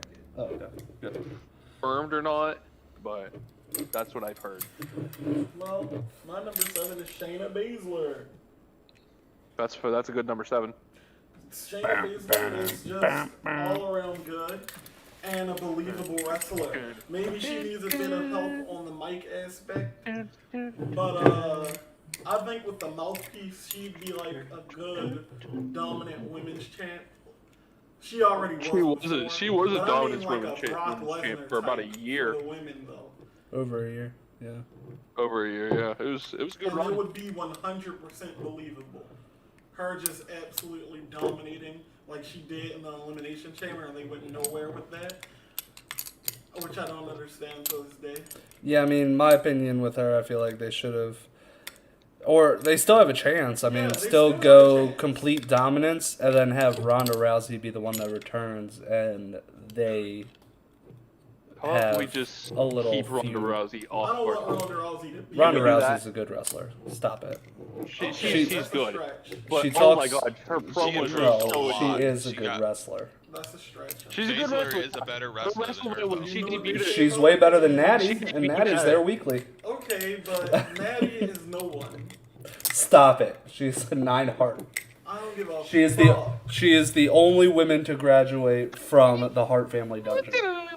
confirmed or not, but that's what I've heard. Well, my number 7 is Shayna Baszler. That's a good number 7. Shayna Baszler is just all around good and a believable wrestler. Maybe she needs a bit of help on the mic aspect, but I think with the mouthpiece, she'd be like a good dominant women's champ. She already was. She was a dominant women's champ for about a year. For the women, though. Over a year, yeah. Over a year, yeah. It was a good run. It would be 100% believable. Her just absolutely dominating like she did in the Elimination Chamber, and they went nowhere with that, which I don't understand to this day. Yeah, I mean, my opinion with her, I feel like they should have, or they still have a chance. I mean, still go complete dominance, and then have Ronda Rousey be the one that returns, and they have we just a little keep Ronda Rousey off. I don't want Ronda Rousey to be. Ronda Rousey's a good wrestler. Stop it. She's good. But she oh my god, her promos are so she is a good wrestler. That's a stretch. She's a good wrestler. Is a better wrestler than her. She's way better than Natty, and Natty's there weekly. Okay, but Natty is no one. Stop it. She's a 9 heart. I don't give a She is the only woman to graduate from the Hart family dungeon.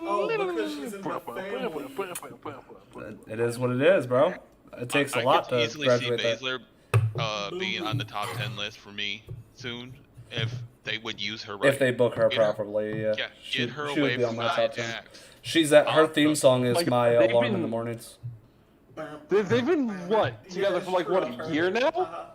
Oh, because she's in the family. It is what it is, bro. It takes a lot to graduate that. I could easily see Baszler being on the top 10 list for me soon if they would use her right. If they book her properly, yeah. Get her away from my Jax. She's at her theme song is my alarm in the mornings. They've been together for like a year now?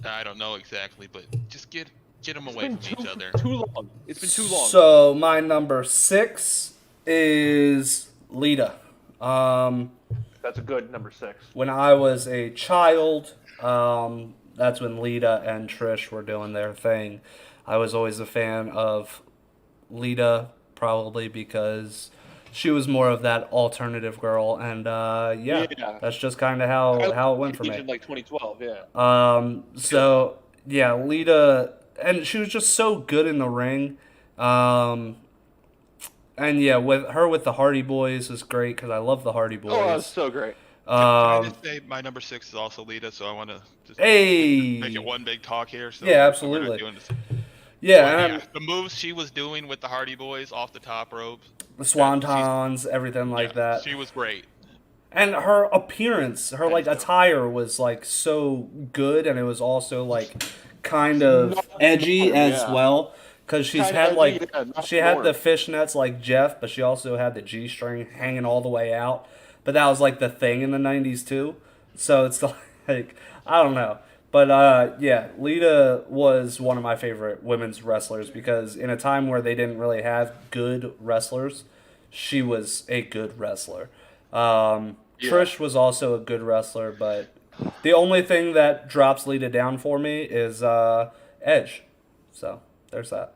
I don't know exactly, but just get them away from each other. Too long. It's been too long. So my number 6 is Lita. That's a good number 6. When I was a child, that's when Lita and Trish were doing their thing. I was always a fan of Lita, probably because she was more of that alternative girl, and that's just kind of how it went for me. In like 2012, yeah. So yeah, Lita, and she was just so good in the ring. And yeah, with the Hardy Boys is great because I love the Hardy Boys. Oh, that's so great. Can I just say my number 6 is also Lita, so I want to just make it one big talk here. So yeah, absolutely. Yeah, the moves she was doing with the Hardy Boys off the top ropes, the swantons, everything like that. She was great. And her appearance, her like attire was like so good, and it was also like kind of edgy as well. Because she's had like she had the fishnets like Jeff, but she also had the G-string hanging all the way out. But that was like the thing in the 90s too. So it's like I don't know. But yeah, Lita was one of my favorite women's wrestlers because in a time where they didn't really have good wrestlers, she was a good wrestler. Trish was also a good wrestler, but the only thing that drops Lita down for me is Edge. So there's that.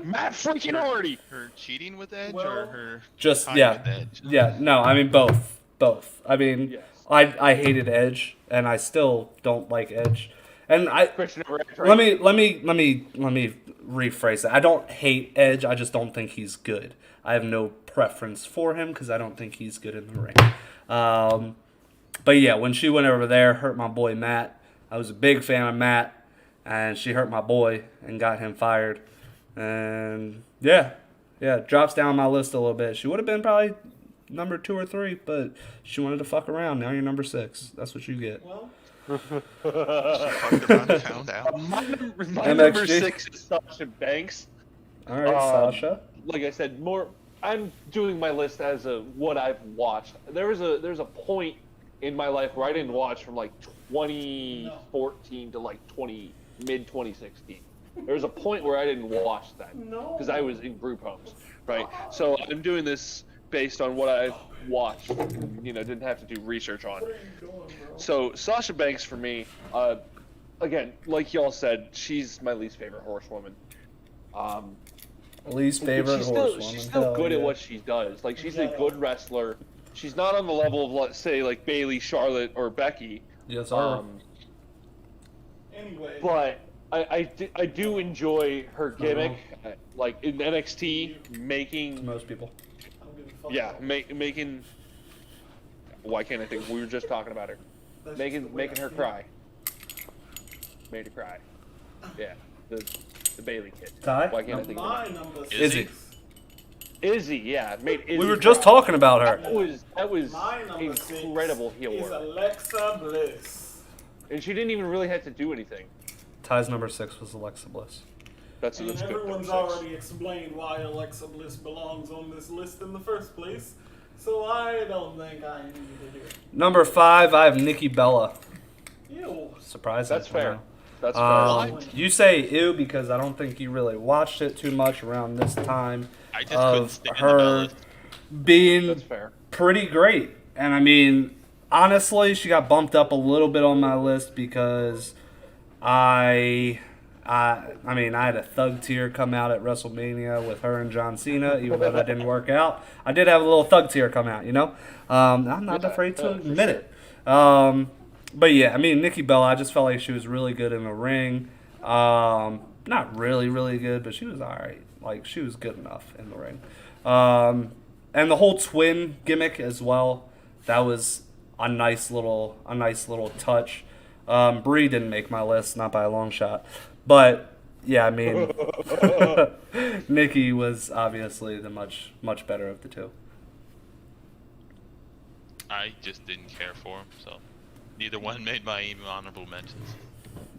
Matt freaking Hardy. Her cheating with Edge Well, or her Just tying yeah, with Edge? yeah. No, I mean both. Both. I mean, Yes. I hated Edge, and I still don't like Edge. And Christian over Edge, let right? me rephrase that. I don't hate Edge. I just don't think he's good. I have no preference for him because I don't think he's good in the ring. But yeah, when she went over there, hurt my boy Matt. I was a big fan of Matt, and she hurt my boy and got him fired. And yeah, drops down my list a little bit. She would have been probably number 2 or 3, but she wanted to fuck around. Now you're number 6. That's what you get. Well, Fucked around and found out. My MXG. number 6 is Sasha Banks. All right, Sasha. Like I said, I'm doing my list as a what I've watched. There's a point in my life where I didn't watch from like 2014 to like mid 2016. There was a point where I didn't watch that because I was in group homes, right? So I'm doing this based on what I've watched, didn't have to do research on. what are you doing, bro? So Sasha Banks for me, again, like y'all said, she's my least favorite horsewoman. Least favorite She's horsewoman. still Hell good yeah. at what she does. Like she's a good wrestler. She's not on the level of, let's say, like Bayley, Charlotte, or Becky. Yes, sir. Anyway, But I do enjoy her gimmick, like in NXT, making Most people. I'm getting fucked yeah, up. making. Why can't I think? We were just talking about her, That's just the making way making I her feel. cry. Made her cry. Yeah, the Bayley kid. Ty? Why can't I think of My it? number Izzy. 6. Izzy, yeah, made Izzy We were just cry. talking about her. That was My number 6 incredible heel is work, Alexa Bliss. and she didn't even really have to do anything. Ty's number 6 was Alexa Bliss. That's And good. everyone's number 6. already explained why Alexa Bliss belongs on this list in the first place, so I don't think I need to do it. Number 5, I have Nikki Bella. Ew. Surprising. That's I fair. know. That's fair. What? You say ew because I don't think you really watched it too much around this time I just couldn't of stand the her Bellas. being That's fair. pretty great. And I mean, honestly, she got bumped up a little bit on my list because I mean, I had a thug tear come out at WrestleMania with her and John Cena, even though that didn't work out. I did have a little thug tear come out, you know? I'm not afraid to admit it. But yeah, I mean, Nikki Bella, I just felt like she was really good in the ring. Not really, really good, but she was all right. Like, she was good enough in the ring. And the whole twin gimmick as well, that was a nice little touch. Brie didn't make my list, not by a long shot. But yeah, I mean, Nikki was obviously the much better of the two. I just didn't care for them, so neither one made my honorable mentions.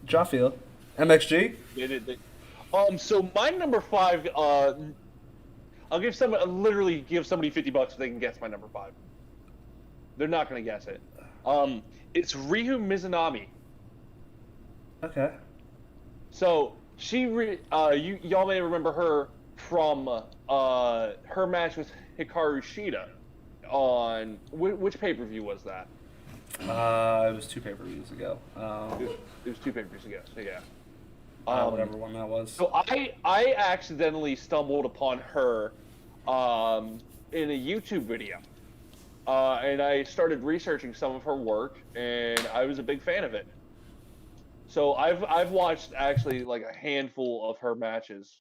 Jaffield, MXG. So my number 5, I'll literally give somebody $50 if they can guess my number 5. They're not gonna guess it. It's Ryu Mizunami. Okay. So y'all may remember her from her match with Hikaru Shida on which pay-per-view was that? It was 2 pay-per-views ago. It was 2 pay-per-views ago. So yeah. Whatever one that was. So I accidentally stumbled upon her in a YouTube video, and I started researching some of her work, and I was a big fan of it. So I've watched actually like a handful of her matches,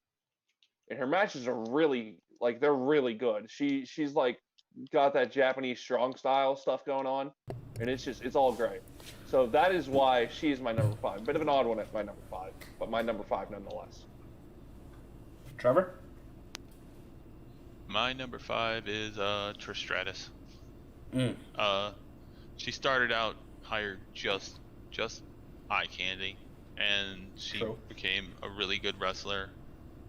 and her matches are really they're really good. She's like got that Japanese strong style stuff going on, and it's all great. So that is why she's my number 5. Bit of an odd one at my number 5, but my number 5 nonetheless. Trevor. My number 5 is Trish Stratus. Mm. She started out hired just eye candy, and she True. became a really good wrestler.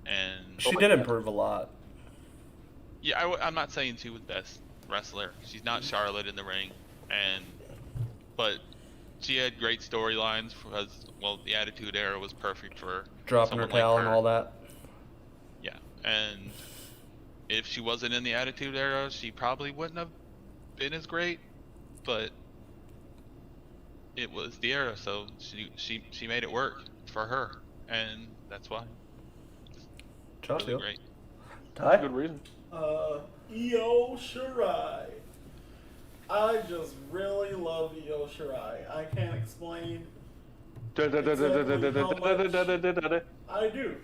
And She did improve a lot. yeah, I'm not saying she was best wrestler. She's not Charlotte in the ring, but she had great storylines because, well, the Attitude Era was perfect for Dropping her someone like towel and her. all that. Yeah, and if she wasn't in the Attitude Era, she probably wouldn't have been as great, but it was the era, so she made it work for her, and that's why. Josh, Really great. Ty? Good reason. Io Shirai. I just really love Io Shirai. I can't explain. I do.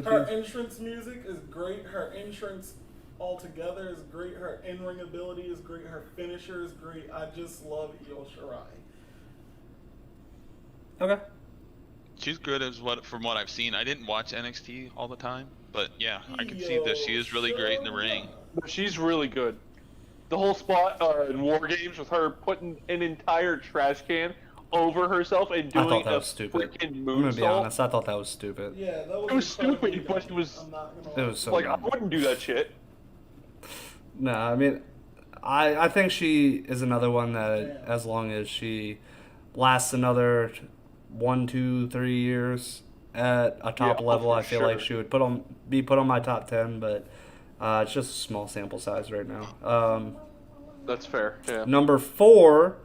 Her entrance music is great. Her entrance altogether is great. Her in-ring ability is great. Her finisher is great. I just love Io Shirai. Okay. She's good from what I've seen. I didn't watch NXT all the time, but yeah, I can see that she is really great in the ring. She's really good. The whole spot in War Games with her putting an entire trash can over herself and I doing thought that a was stupid. freaking I'm gonna be moonsault. honest. I thought that was stupid. Yeah, that was. It was stupid, incredibly but dumb. it was. I'm not gonna It lie. was so Like, I dumb. wouldn't do that shit. No, I mean, I think she is another one that, Yeah. as long as she lasts another 1, 2, 3 years at a top Yeah, level, for I feel like sure. she would be put on my top 10. But it's just a small sample size right now. That's fair. Yeah. Number 4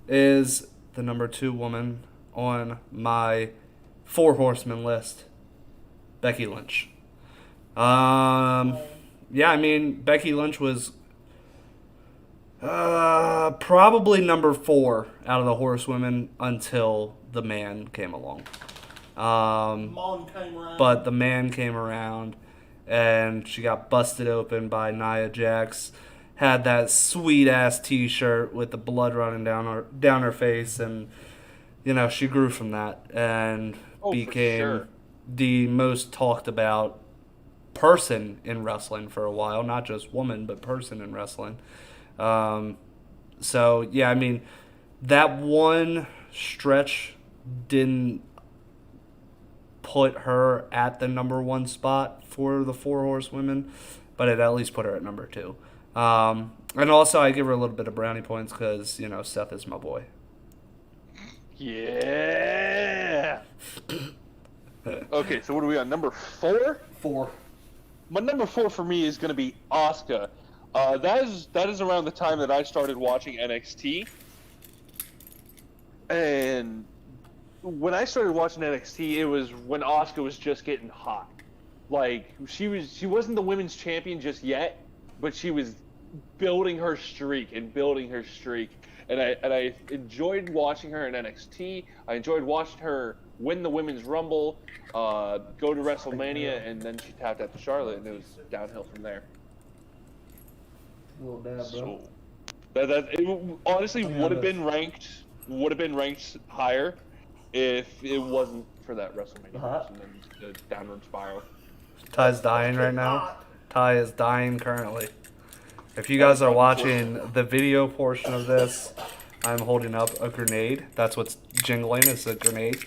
is the number 2 woman on my 4 horsemen list, Becky Lynch. Yeah, I mean, Becky Lynch was probably number 4 out of the horsewomen until the man came along. Mom came around. But the man came around, and she got busted open by Nia Jax. Had that sweet ass T-shirt with the blood running down her face, and she grew from that and Oh, for became sure. the most talked about person in wrestling for a while. Not just woman, but person in wrestling. So yeah, I mean, that one stretch didn't put her at the number 1 spot for the 4 horsewomen, but it at least put her at number 2. And also, I give her a little bit of brownie points because, Seth is my boy. Yeah. Okay, so what are we on? Number 4? 4. My number 4 for me is going to be Asuka. That is around the time that I started watching NXT. And when I started watching NXT, it was when Asuka was just getting hot. Like, she wasn't the women's champion just yet, but she was building her streak. And I enjoyed watching her in NXT. I enjoyed watching her win the Women's Rumble, go to WrestleMania, and then she tapped out to Charlotte, and it was downhill from there. Little dab, So it honestly would have been ranked higher if it wasn't for that WrestleMania match and then the downward spiral. Ty's dying right now. Ty is dying currently. If you guys are watching the video portion of this, I'm holding up a grenade. That's what's jingling. It's a grenade.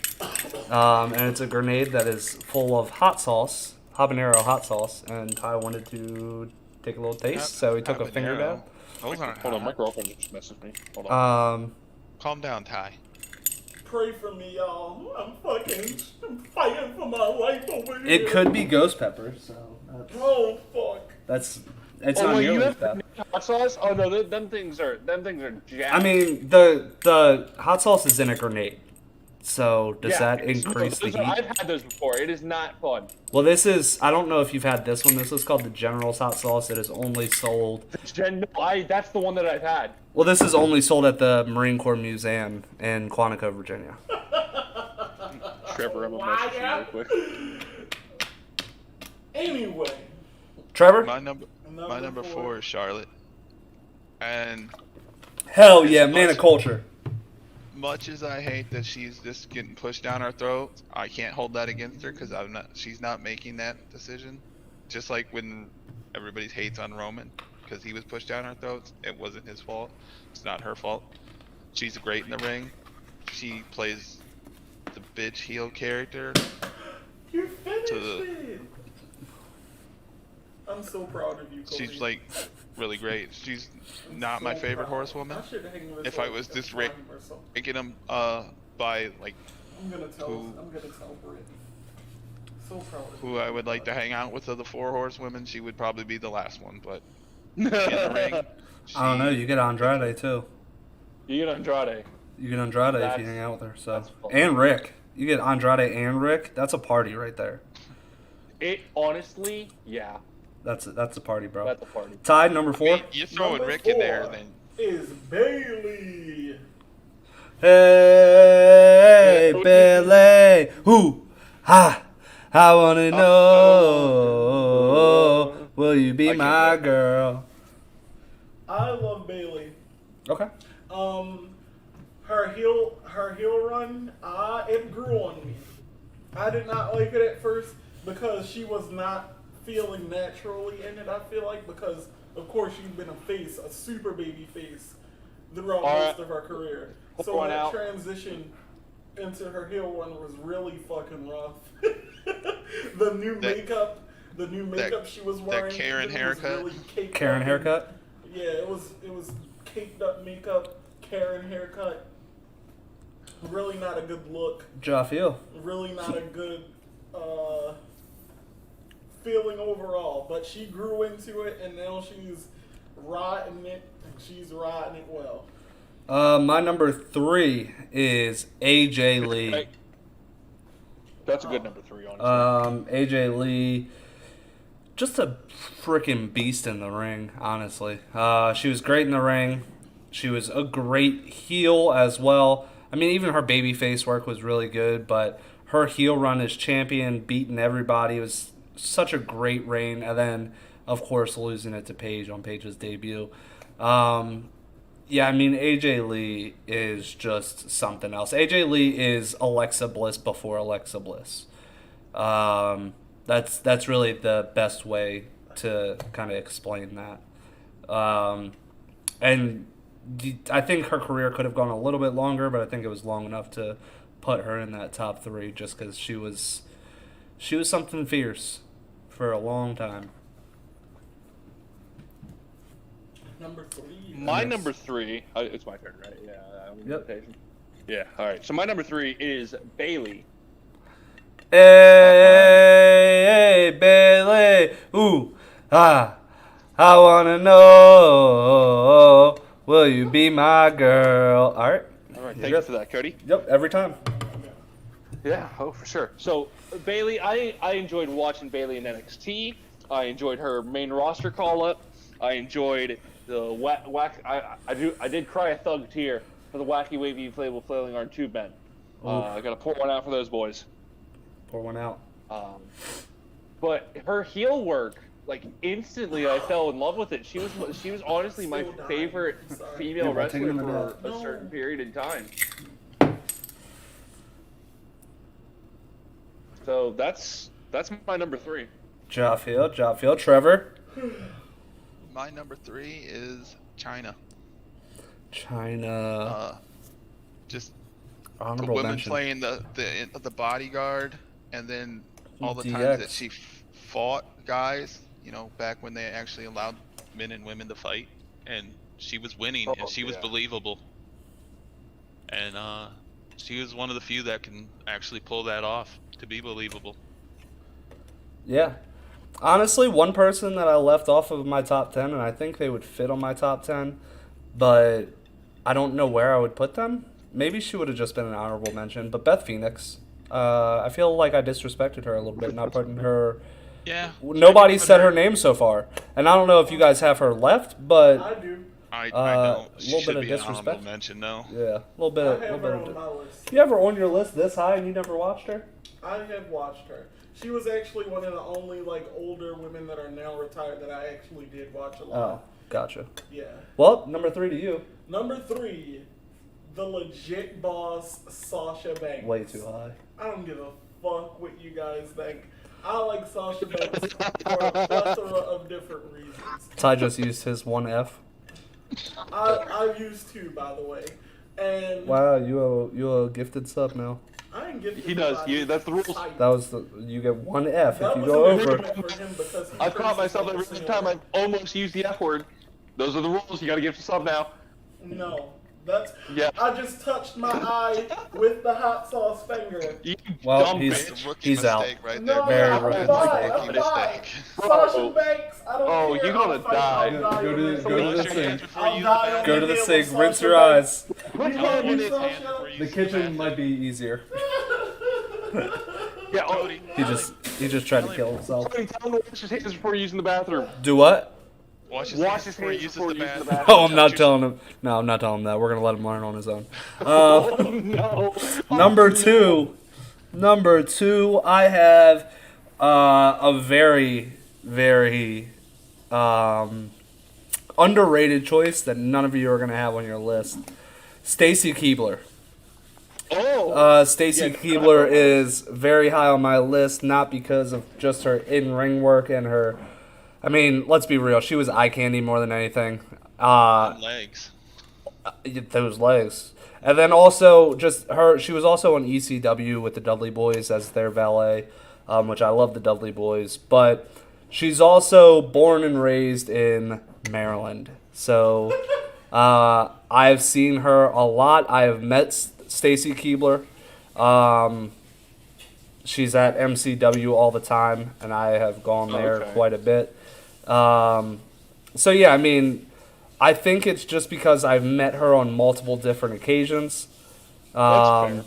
And it's a grenade that is full of hot sauce, habanero hot sauce. And Ty wanted to take a little taste, so he took a finger dab. Those aren't Hold on, my hot. girlfriend just messaged me. Hold on. Calm down, Ty. Pray for me, y'all. I'm fighting for my life over here. It could be ghost pepper, so Oh, fuck. it's Oh, not wait, you nearly have that. hot sauce? Oh no, them things are jacked. I mean, the hot sauce is in a grenade. So does that increase the heat? I've had those before. It is not fun. Well, I don't know if you've had this one. This is called the General's hot sauce. It is only sold. That's the one that I've had. Well, this is only sold at the Marine Corps Museum in Quantico, Virginia. Trevor, I'm a message you real quick. Anyway. Trevor? My number 4 is Charlotte. And Hell yeah, man of culture. much as I hate that she's just getting pushed down our throat, I can't hold that against her because she's not making that decision. Just like when everybody hates on Roman because he was pushed down our throats, it wasn't his fault. It's not her fault. She's great in the ring. She plays the bitch heel character. You finished the- it. I'm so proud of you, Cody. She's like really great. She's not my favorite horsewoman. If I was just ranking them by like I'm gonna tell Britt. So proud of you. who I would like to hang out with of the 4 horsewomen, she would probably be the last one. But in the ring, I don't know. You get Andrade too. You get Andrade. You get Andrade if That's- you hang out with her. So that's fun. and Rick. You get Andrade and Rick. That's a party right there. It honestly, yeah, That's a party, bro. that's a party. Ty, number 4. I mean, you're throwing Number Rick in there, 4 then is Bailey. Hey, Billy. Who? Ha. I wanna know. Will you be my girl? I love Bailey. Okay. Her heel run, it grew on me. I did not like it at first because she was not feeling naturally in it. I feel like because of course she's been a super baby face throughout most of her career. So that transition into her heel run was really fucking rough. the new makeup she was wearing. That Karen haircut. Really Karen haircut. Yeah, it was caked up makeup, Karen haircut. Really not a good look. Jaffiel. Really not a good feeling overall. But she grew into it, and now she's riding it, and she's riding it well. My number 3 is AJ Lee. That's a good number 3, honestly. AJ Lee, just a freaking beast in the ring, honestly. She was great in the ring. She was a great heel as well. I mean, even her babyface work was really good, but her heel run as champion, beating everybody, was such a great reign. And then, of course, losing it to Paige on Paige's debut. Yeah, I mean, AJ Lee is just something else. AJ Lee is Alexa Bliss before Alexa Bliss. That's really the best way to kind of explain that. And I think her career could have gone a little bit longer, but I think it was long enough to put her in that top 3 just because she was something fierce for a long time. Number 3. My number 3. It's my turn, right? Yeah. Yep. Yeah. All right. So my number 3 is Bailey. Hey, Bailey. Ooh, I wanna know. Will you be my girl? All right. Thank you for that, Cody. Yep, every time. Yeah, for sure. So Bailey, I enjoyed watching Bailey in NXT. I enjoyed her main roster call up. I enjoyed the whack. I did cry a thug tear for the wacky wavy inflatable flailing arm tube men. I gotta pour one out for those boys. Pour one out. But her heel work, like instantly, I fell in love with it. She was honestly my favorite female wrestler for a certain period in time. So that's my number 3. Jaffiel, Trevor. my number 3 is China. Just honorable the women mention. playing the bodyguard, and then all the DX. times that she fought guys, you know, back when they actually allowed men and women to fight, and she was winning, and she was believable. And she was one of the few that can actually pull that off to be believable. Yeah. Honestly, one person that I left off of my top 10, and I think they would fit on my top 10, but I don't know where I would put them. Maybe she would have just been an honorable mention, but Beth Phoenix. I feel like I disrespected her a little bit, not putting her... Yeah. Nobody said her name so far. And I don't know if you guys have her left, but... I do. I don't. She little should bit of be an disrespect. honorable mention, though. Yeah, a little bit. I have her on my list. You ever on your list this high and you never watched her? I have watched her. She was actually one of the only older women that are now retired that I actually did watch a lot. Oh, gotcha. Yeah. Well, number 3 to you. Number 3, the legit boss, Sasha Banks. Way too high. I don't give a fuck what you guys think. I like Sasha Banks for a plethora of different reasons. Ty just used his 1F. I've used 2, by the way. And Wow, you a gifted sub now. I ain't gifted. He does. That's the rules. That was you get 1F That if you was go an over. improvement for him because he I've caught praised myself every himself time single. I've almost used the F word. Those are the rules. You gotta give us a sub now. No. That's Yeah. I just touched my eye with the hot sauce finger. You Well, dumb he's- It's bitch. a rookie He's out. mistake right there. No, Very I'm rookie fine, mistake. I'm Mistake. fine. Sasha Banks, I don't Oh, care. you're gonna I'll fight, die. I'll die Go to on the- this go to the stage. sink. Before you die on Go to the hill sink, with rinse Sasha your Banks. eyes. You love me, Sasha? The kitchen might be easier. Yeah, Cody, He just tried to kill himself. Cody, tell him to wash his hands before using the bathroom. Do what? wash his Wash hands his before he hands uses before the you use the bathroom. No, I'm not telling him. No, I'm not telling him that. We're gonna let him learn on his own. Oh, no. Number two, I have a very, very underrated choice that none of you are gonna have on your list. Stacy Keibler. Stacy Keibler is very high on my list, not because of just her in-ring work and her. I mean, let's be real. She was eye candy more than anything. Legs. Those legs. And then also, just her. She was also on ECW with the Dudley Boys as their valet, which I love the Dudley Boys. But she's also born and raised in Maryland. So I've seen her a lot. I have met Stacy Keibler. She's at MCW all the time, and I have gone there quite a bit. So yeah, I mean, I think it's just because I've met her on multiple different occasions, as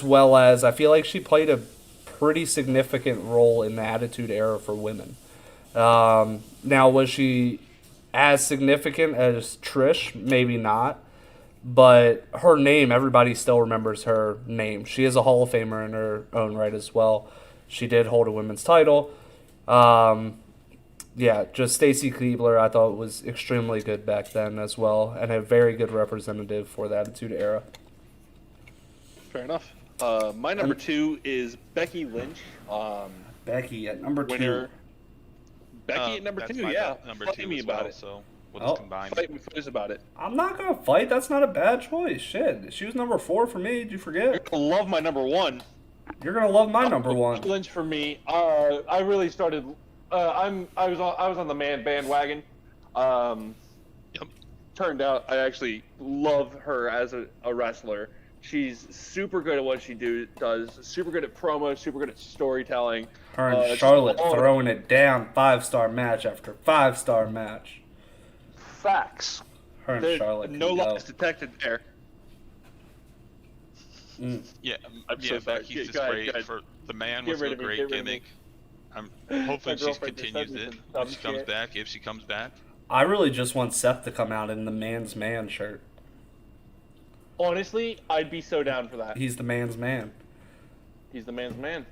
well as I feel like she played a pretty significant role in the Attitude Era for women. Now, was she as significant as Trish? Maybe not. But her name, everybody still remembers her name. She is a Hall of Famer in her own right as well. She did hold a women's title. Yeah, just Stacy Keibler I thought was extremely good back then as well, and a very good representative for the Attitude Era. Fair enough. My number two is Becky Lynch. Becky at number winner. two. Becky at number that's two, my yeah. Number Fight two me as about well, it. so we'll just combine. Fight me first about it. I'm not going to fight. That's not a bad choice. Shit. She was number 4 for me. Did you forget? You're going to love my number one. You're going to love my number one. Becky Lynch for me. I really started... I was on the man bandwagon. Turned out I actually love her as a wrestler. She's super good at what she does. Super good at promos. Super good at storytelling. Her and Charlotte throwing it down 5-star match after 5-star match. Facts. Her and Charlotte. No lies detected there. Yeah, I'm so sorry. Becky's Go ahead, great. go ahead. For the man Get was rid a of me, great get rid of me. gimmick. Hopefully My she girlfriend just continues said it. some If she comes shit. back, if she comes back. I really just want Seth to come out in the man's man shirt. Honestly, I'd be so down for that. He's the man's man. He's the man's man.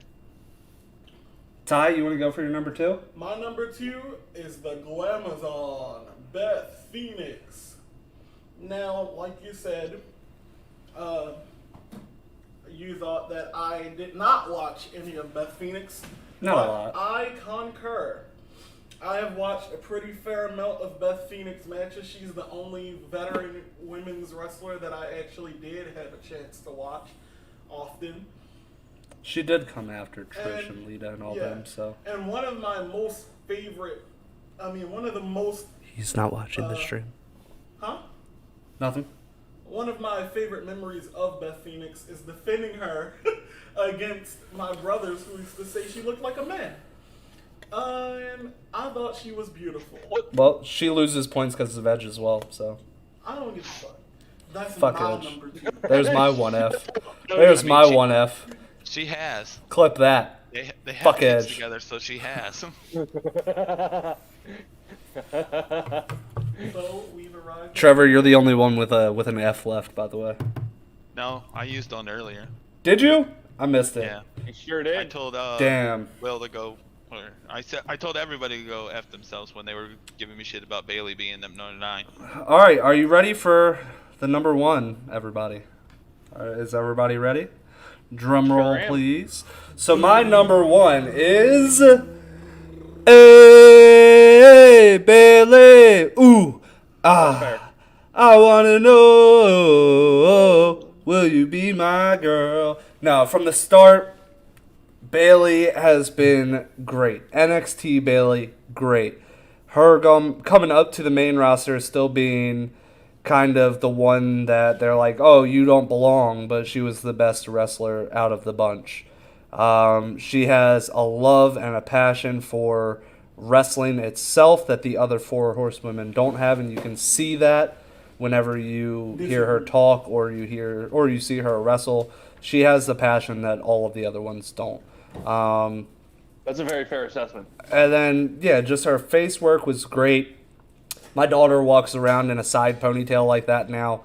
Ty, you want to go for your number 2? My number 2 is the Glamazon, Beth Phoenix. Now, like you said, you thought that I did not watch any of Beth Phoenix. Not but a lot. I concur. I have watched a pretty fair amount of Beth Phoenix matches. She's the only veteran women's wrestler that I actually did have a chance to watch often. She did come after Trish and Lita and all them, so. And one of my most favorite, one of the most... He's not watching the stream. Huh? Nothing. One of my favorite memories of Beth Phoenix is defending her against my brothers who used to say she looked like a man. And I thought she was beautiful. Well, she loses points because of Edge as well, so. I don't give a fuck. That's Fuck my Edge. number 2. There's my 1F. There's my 1F. She has. Clip that. They have Fuck kids Edge. together, so she has. So we've arrived. Trevor, you're the only one with an F left, by the way. No, I used one earlier. Did you? I missed it. Yeah. You sure did. I told Damn. Will to go. Or I told everybody to go F themselves when they were giving me shit about Bailey being number 9. All right, are you ready for the number 1, everybody? Is everybody ready? Drum roll, please. So my number 1 is... Hey, Bailey! Ooh! Ah! I wanna know, will you be my girl? Now, from the start, Bailey has been great. NXT Bailey, great. Her coming up to the main roster still being kind of the one that they're like, oh, you don't belong, but she was the best wrestler out of the bunch. She has a love and a passion for wrestling itself that the other 4 horsewomen don't have, and you can see that whenever you hear her talk or you see her wrestle. she has the passion that all of the other ones don't. That's a very fair assessment. And then, yeah, just her face work was great. My daughter walks around in a side ponytail like that now.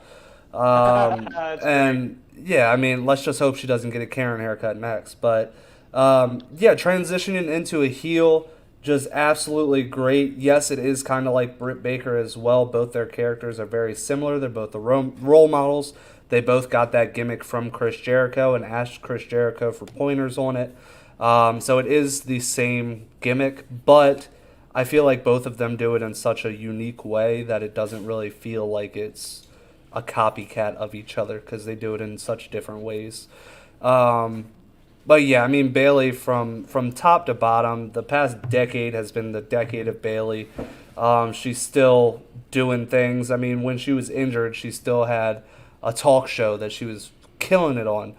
And, yeah, I mean, let's just hope she doesn't get a Karen haircut next. But, yeah, transitioning into a heel, just absolutely great. Yes, it is kind of like Britt Baker as well. Both their characters are very similar. They're both the role models. They both got that gimmick from Chris Jericho and asked Chris Jericho for pointers on it. So it is the same gimmick, but I feel like both of them do it in such a unique way that it doesn't really feel like it's a copycat of each other because they do it in such different ways. But yeah, I mean, Bayley from top to bottom, the past decade has been the decade of Bayley. She's still doing things. I mean, when she was injured, she still had a talk show that she was killing it on.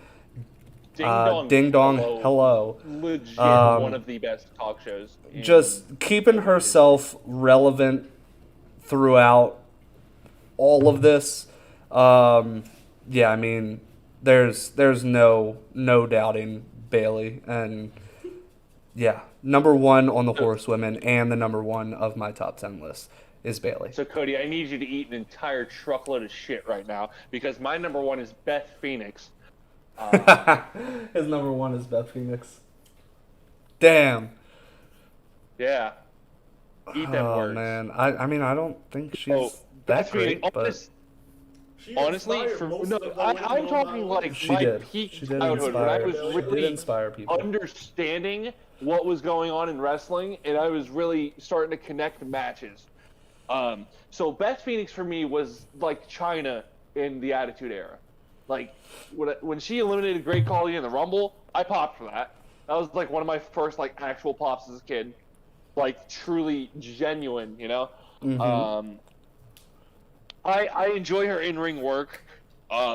Ding Dong Hello. Legit one of the best talk shows. Just keeping herself relevant throughout all of this. Yeah, I mean, there's no doubting Bayley, and yeah, number one on the Horsewomen and the number one of my top 10 list is Bayley. So Cody, I need you to eat an entire truckload of shit right now because my number one is Beth Phoenix. His number one is Beth Phoenix. Damn. Yeah. Eat them words. Oh man, I mean I don't think she's that great, but honestly, I'm talking like she my did. peak She did childhood when I was inspire. She did really inspire people. understanding what was going on in wrestling, and I was really starting to connect matches. So Beth Phoenix for me was like China in the Attitude Era. Like when she eliminated Great Khali in the Rumble, I popped for that. That was like one of my first like actual pops as a kid, like truly genuine, you know. Mm-hmm. I enjoy her in-ring work.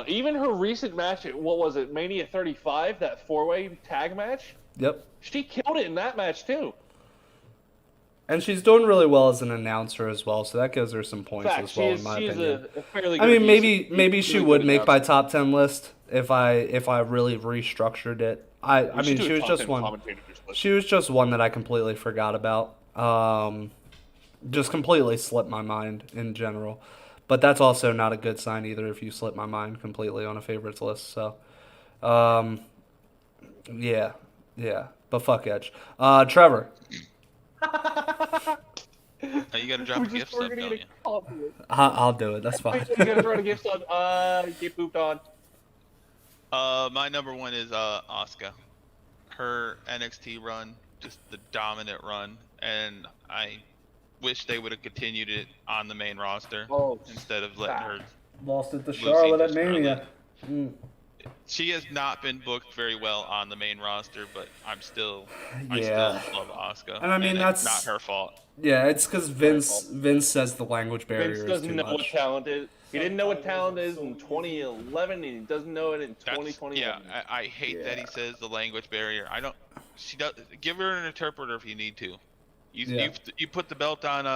Even her recent match at, what was it, Mania 35, that 4-way tag match? Yep. She killed it in that match, too. And she's doing really well as an announcer as well, so that gives her some points Fact, as well, in my opinion. A fairly I good mean, maybe she would make my top 10 list if I really restructured it. I mean, she was just one. She was just one that I completely forgot about. Just completely slipped my mind in general. But that's also not a good sign either if you slip my mind completely on a favorites list. So, yeah. But fuck Edge. Trevor. You gotta drop a gift sub, don't you? I'll do it. That's fine. You gotta throw a gift sub. Get pooped on. My number one is Asuka. Her NXT run, just the dominant run, and I wish they would have continued it on the main roster instead of letting her lost it to Charlotte at Mania. She has not been booked very well on the main roster, but I still love Asuka. And I mean, that's not her fault. Yeah, it's because Vince says the language barrier is too much. Vince doesn't know what talent is. He didn't know what talent is in 2011, and he doesn't know it in 2021. Yeah, I hate that he says the language barrier. She does. Give her an interpreter if you need to. You put the belt on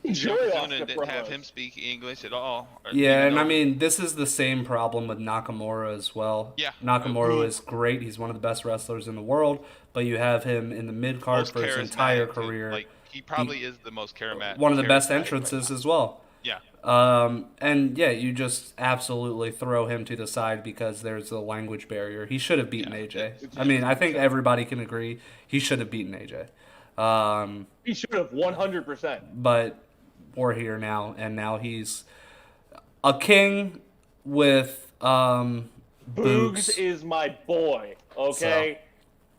Yokozuna and didn't have him speak English at all. Yeah, and I mean, this is the same problem with Nakamura as well. Yeah. Nakamura is great. He's one of the best wrestlers in the world, but you have him in the mid-card for his entire career. Like, he probably is the most charismatic. One of the best entrances as well. Yeah. And yeah, you just absolutely throw him to the side because there's a language barrier. He should have beaten AJ. I mean, I think everybody can agree he should have beaten AJ. He should have 100%. But we're here now, and now he's a king with Boogs is my boy. Okay. So,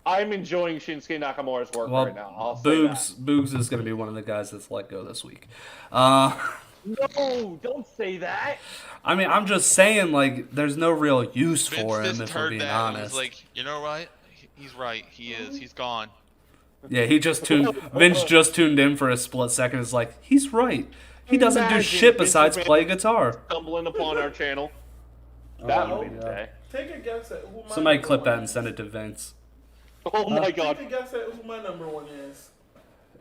I'm enjoying Shinsuke Nakamura's work right now. I'll say that. Boogs is going to be one of the guys that's let go this week. No, don't say that. I mean, I'm just saying, like, there's no real use for him, if we're being honest. He's like, you know what? He's right. He is. He's gone. Yeah, Vince just tuned in for a split second. It's like, he's right. He doesn't do shit besides play guitar. Stumbling upon our channel. That would be the day. Take a guess at who my Somebody clip that and send it to Vince. Oh my god. Take a guess at who my number one is.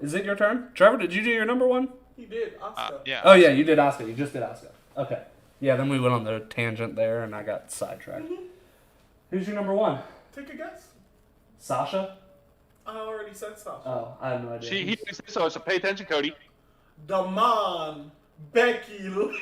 Is it your turn? Trevor, did you do your number one? He did. Asuka. Yeah. Oh, yeah, you did Asuka. You just did Asuka. Okay. Yeah, then we went on the tangent there, and I got sidetracked. Who's your number one? Take a guess. Sasha? I already said Sasha. Oh, I have no idea. He didn't say so pay attention, Cody. Damon, Becky Lynch.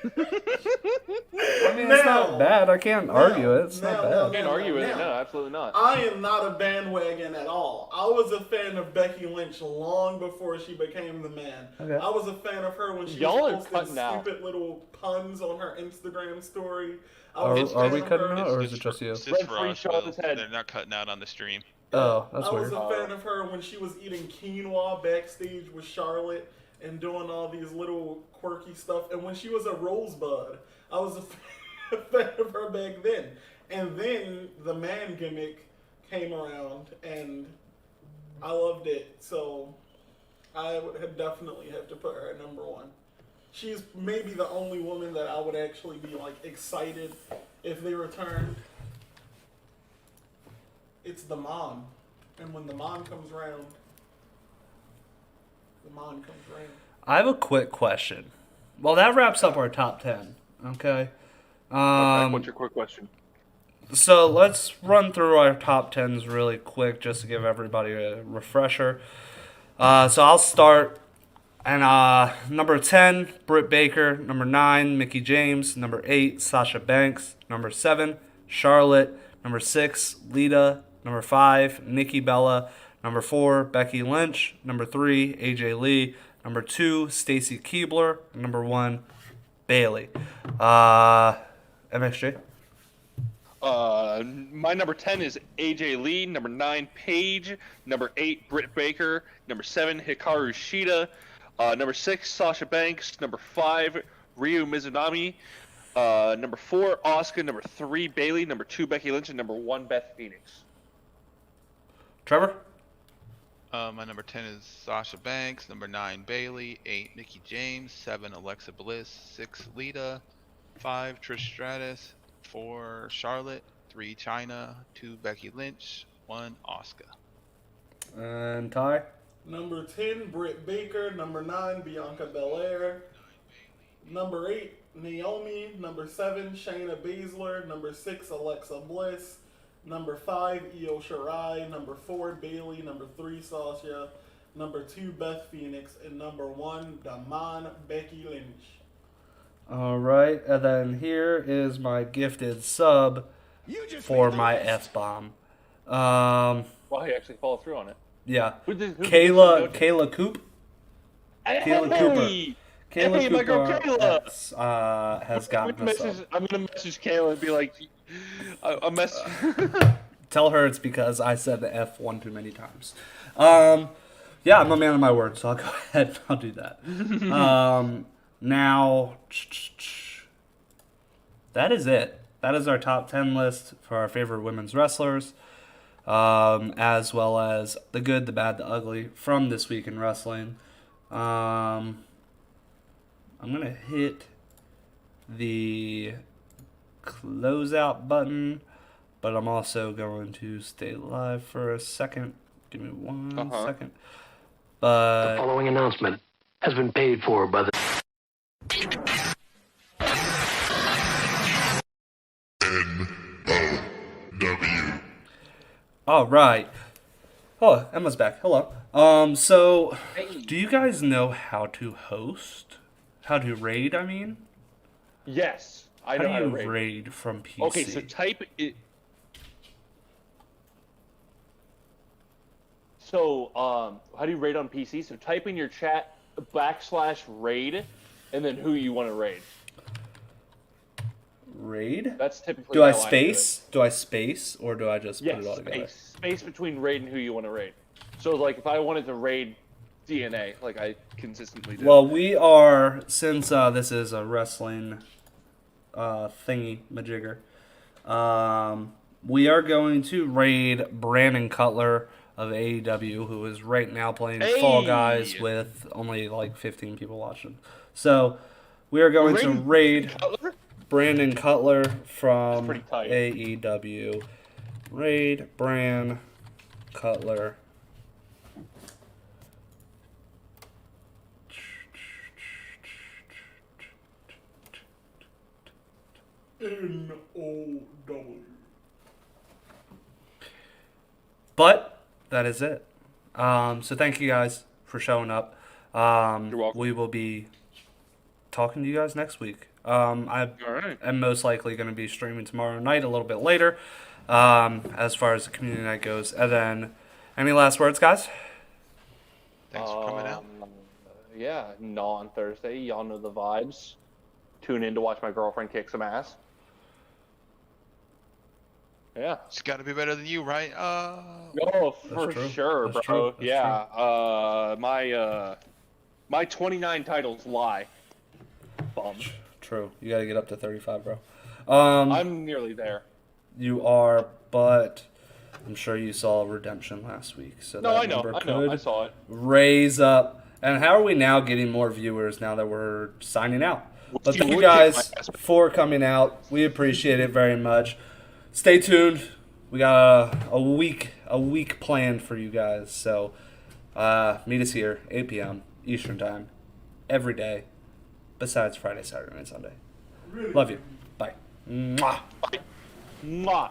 I mean, it's not bad. I can't argue it. It's not bad. I can't argue with it. No, absolutely not. I am not a bandwagon at all. I was a fan of Becky Lynch long before she became the man. Okay. I was a fan of her when she was posting stupid little puns on her Instagram story. Are we cutting out, or is it just you? It's just for us, they're not cutting out on the stream. Oh, that's weird. I was a fan of her when she was eating quinoa backstage with Charlotte and doing all these little quirky stuff. And when she was a Rosebud, I was a fan of her back then. And then the man gimmick came around, and I loved it. So I would definitely have to put her at number one. She's maybe the only woman that I would actually be like excited if they returned. It's the mom. And when the mom comes around, the mom comes around. I have a quick question. Well, that wraps up our top 10. Okay. What's your quick question? So let's run through our top 10s really quick just to give everybody a refresher. So I'll start. And number 10, Britt Baker. Number 9, Mickie James. Number 8, Sasha Banks. Number 7, Charlotte. Number 6, Lita. Number 5, Nikki Bella. Number 4, Becky Lynch. Number 3, AJ Lee. Number 2, Stacy Keibler. Number 1, Bayley. MXJ? My number 10 is AJ Lee. Number 9, Paige. Number 8, Britt Baker. Number 7, Hikaru Shida. Number 6, Sasha Banks. Number 5, Ryu Mizunami. Number 4, Asuka. Number 3, Bayley. Number 2, Becky Lynch. And number 1, Beth Phoenix. Trevor? My number 10 is Sasha Banks. Number 9, Bayley. 8, Mickie James. 7, Alexa Bliss. 6, Lita. 5, Trish Stratus. 4, Charlotte. 3, Chyna. 2, Becky Lynch. 1, Asuka. And Ty? Number 10, Britt Baker. Number 9, Bianca Belair. Number 8, Naomi. Number 7, Shayna Baszler. Number 6, Alexa Bliss. Number 5, Io Shirai. Number 4, Bayley. Number 3, Sasha. Number 2, Beth Phoenix. And number 1, Damon Becky Lynch. All right. And then here is my gifted sub for my F-bomb. Well, he actually followed through on it. Yeah. Kayla Coop. Hey! Kayla Cooper. Kayla Hey, my girl Kayla has gotten us up. I'm gonna message Kayla and be like, a message. Tell her it's because I said the F one too many times. Yeah, I'm a man of my word, so I'll go ahead and I'll do that. Now, that is it. That is our top 10 list for our favorite women's wrestlers, as well as the good, the bad, the ugly from this week in wrestling. I'm going to hit the closeout button, but I'm also going to stay live for a second. Give me one second. But the following announcement has been paid for by the nOw. All right. Oh, Emma's back. Hello. So, do you guys know how to host? How to raid, I mean? Yes, I know how to raid from PC. Okay, so type it. So, how do you raid on PC? So type in your chat /raid, and then who you want to raid. Raid? That's typically. Do I space? Do I space, or do I just put it all space. together? Space between raid and who you want to raid. So, like, if I wanted to raid DNA, like I consistently do. Well, we are, since this is a wrestling thingy majigger, we are going to raid Brandon Cutler of AEW, who is right now playing Fall Guys with only like 15 people watching. So we are going to raid Brandon Cutler from AEW. Raid Brand Cutler. nOw. But that is it. So thank you guys for showing up. You're welcome. We will be talking to you guys next week. I All right. am most likely going to be streaming tomorrow night a little bit later, as far as the community night goes. And then, any last words, guys? Thanks for coming out. Yeah, no, on Thursday. Y'all know the vibes. Tune in to watch my girlfriend kick some ass. Yeah. She's got to be better than you, right? Oh, for true. sure, That's bro. true. That's Yeah. My 29 titles lie. Bum. True. You got to get up to 35, bro. I'm nearly there. You are, but I'm sure you saw Redemption last week. So No, that I know. number I know. I could saw it. raise up. And how are we now getting more viewers now that we're signing out? But You thank you would kick guys my ass. for coming out. We appreciate it very much. Stay tuned. We got a week planned for you guys. So meet us here, 8 p.m. Eastern Time, every day, besides Friday, Saturday, and Sunday. Love you. Bye. Mwah. Mwah.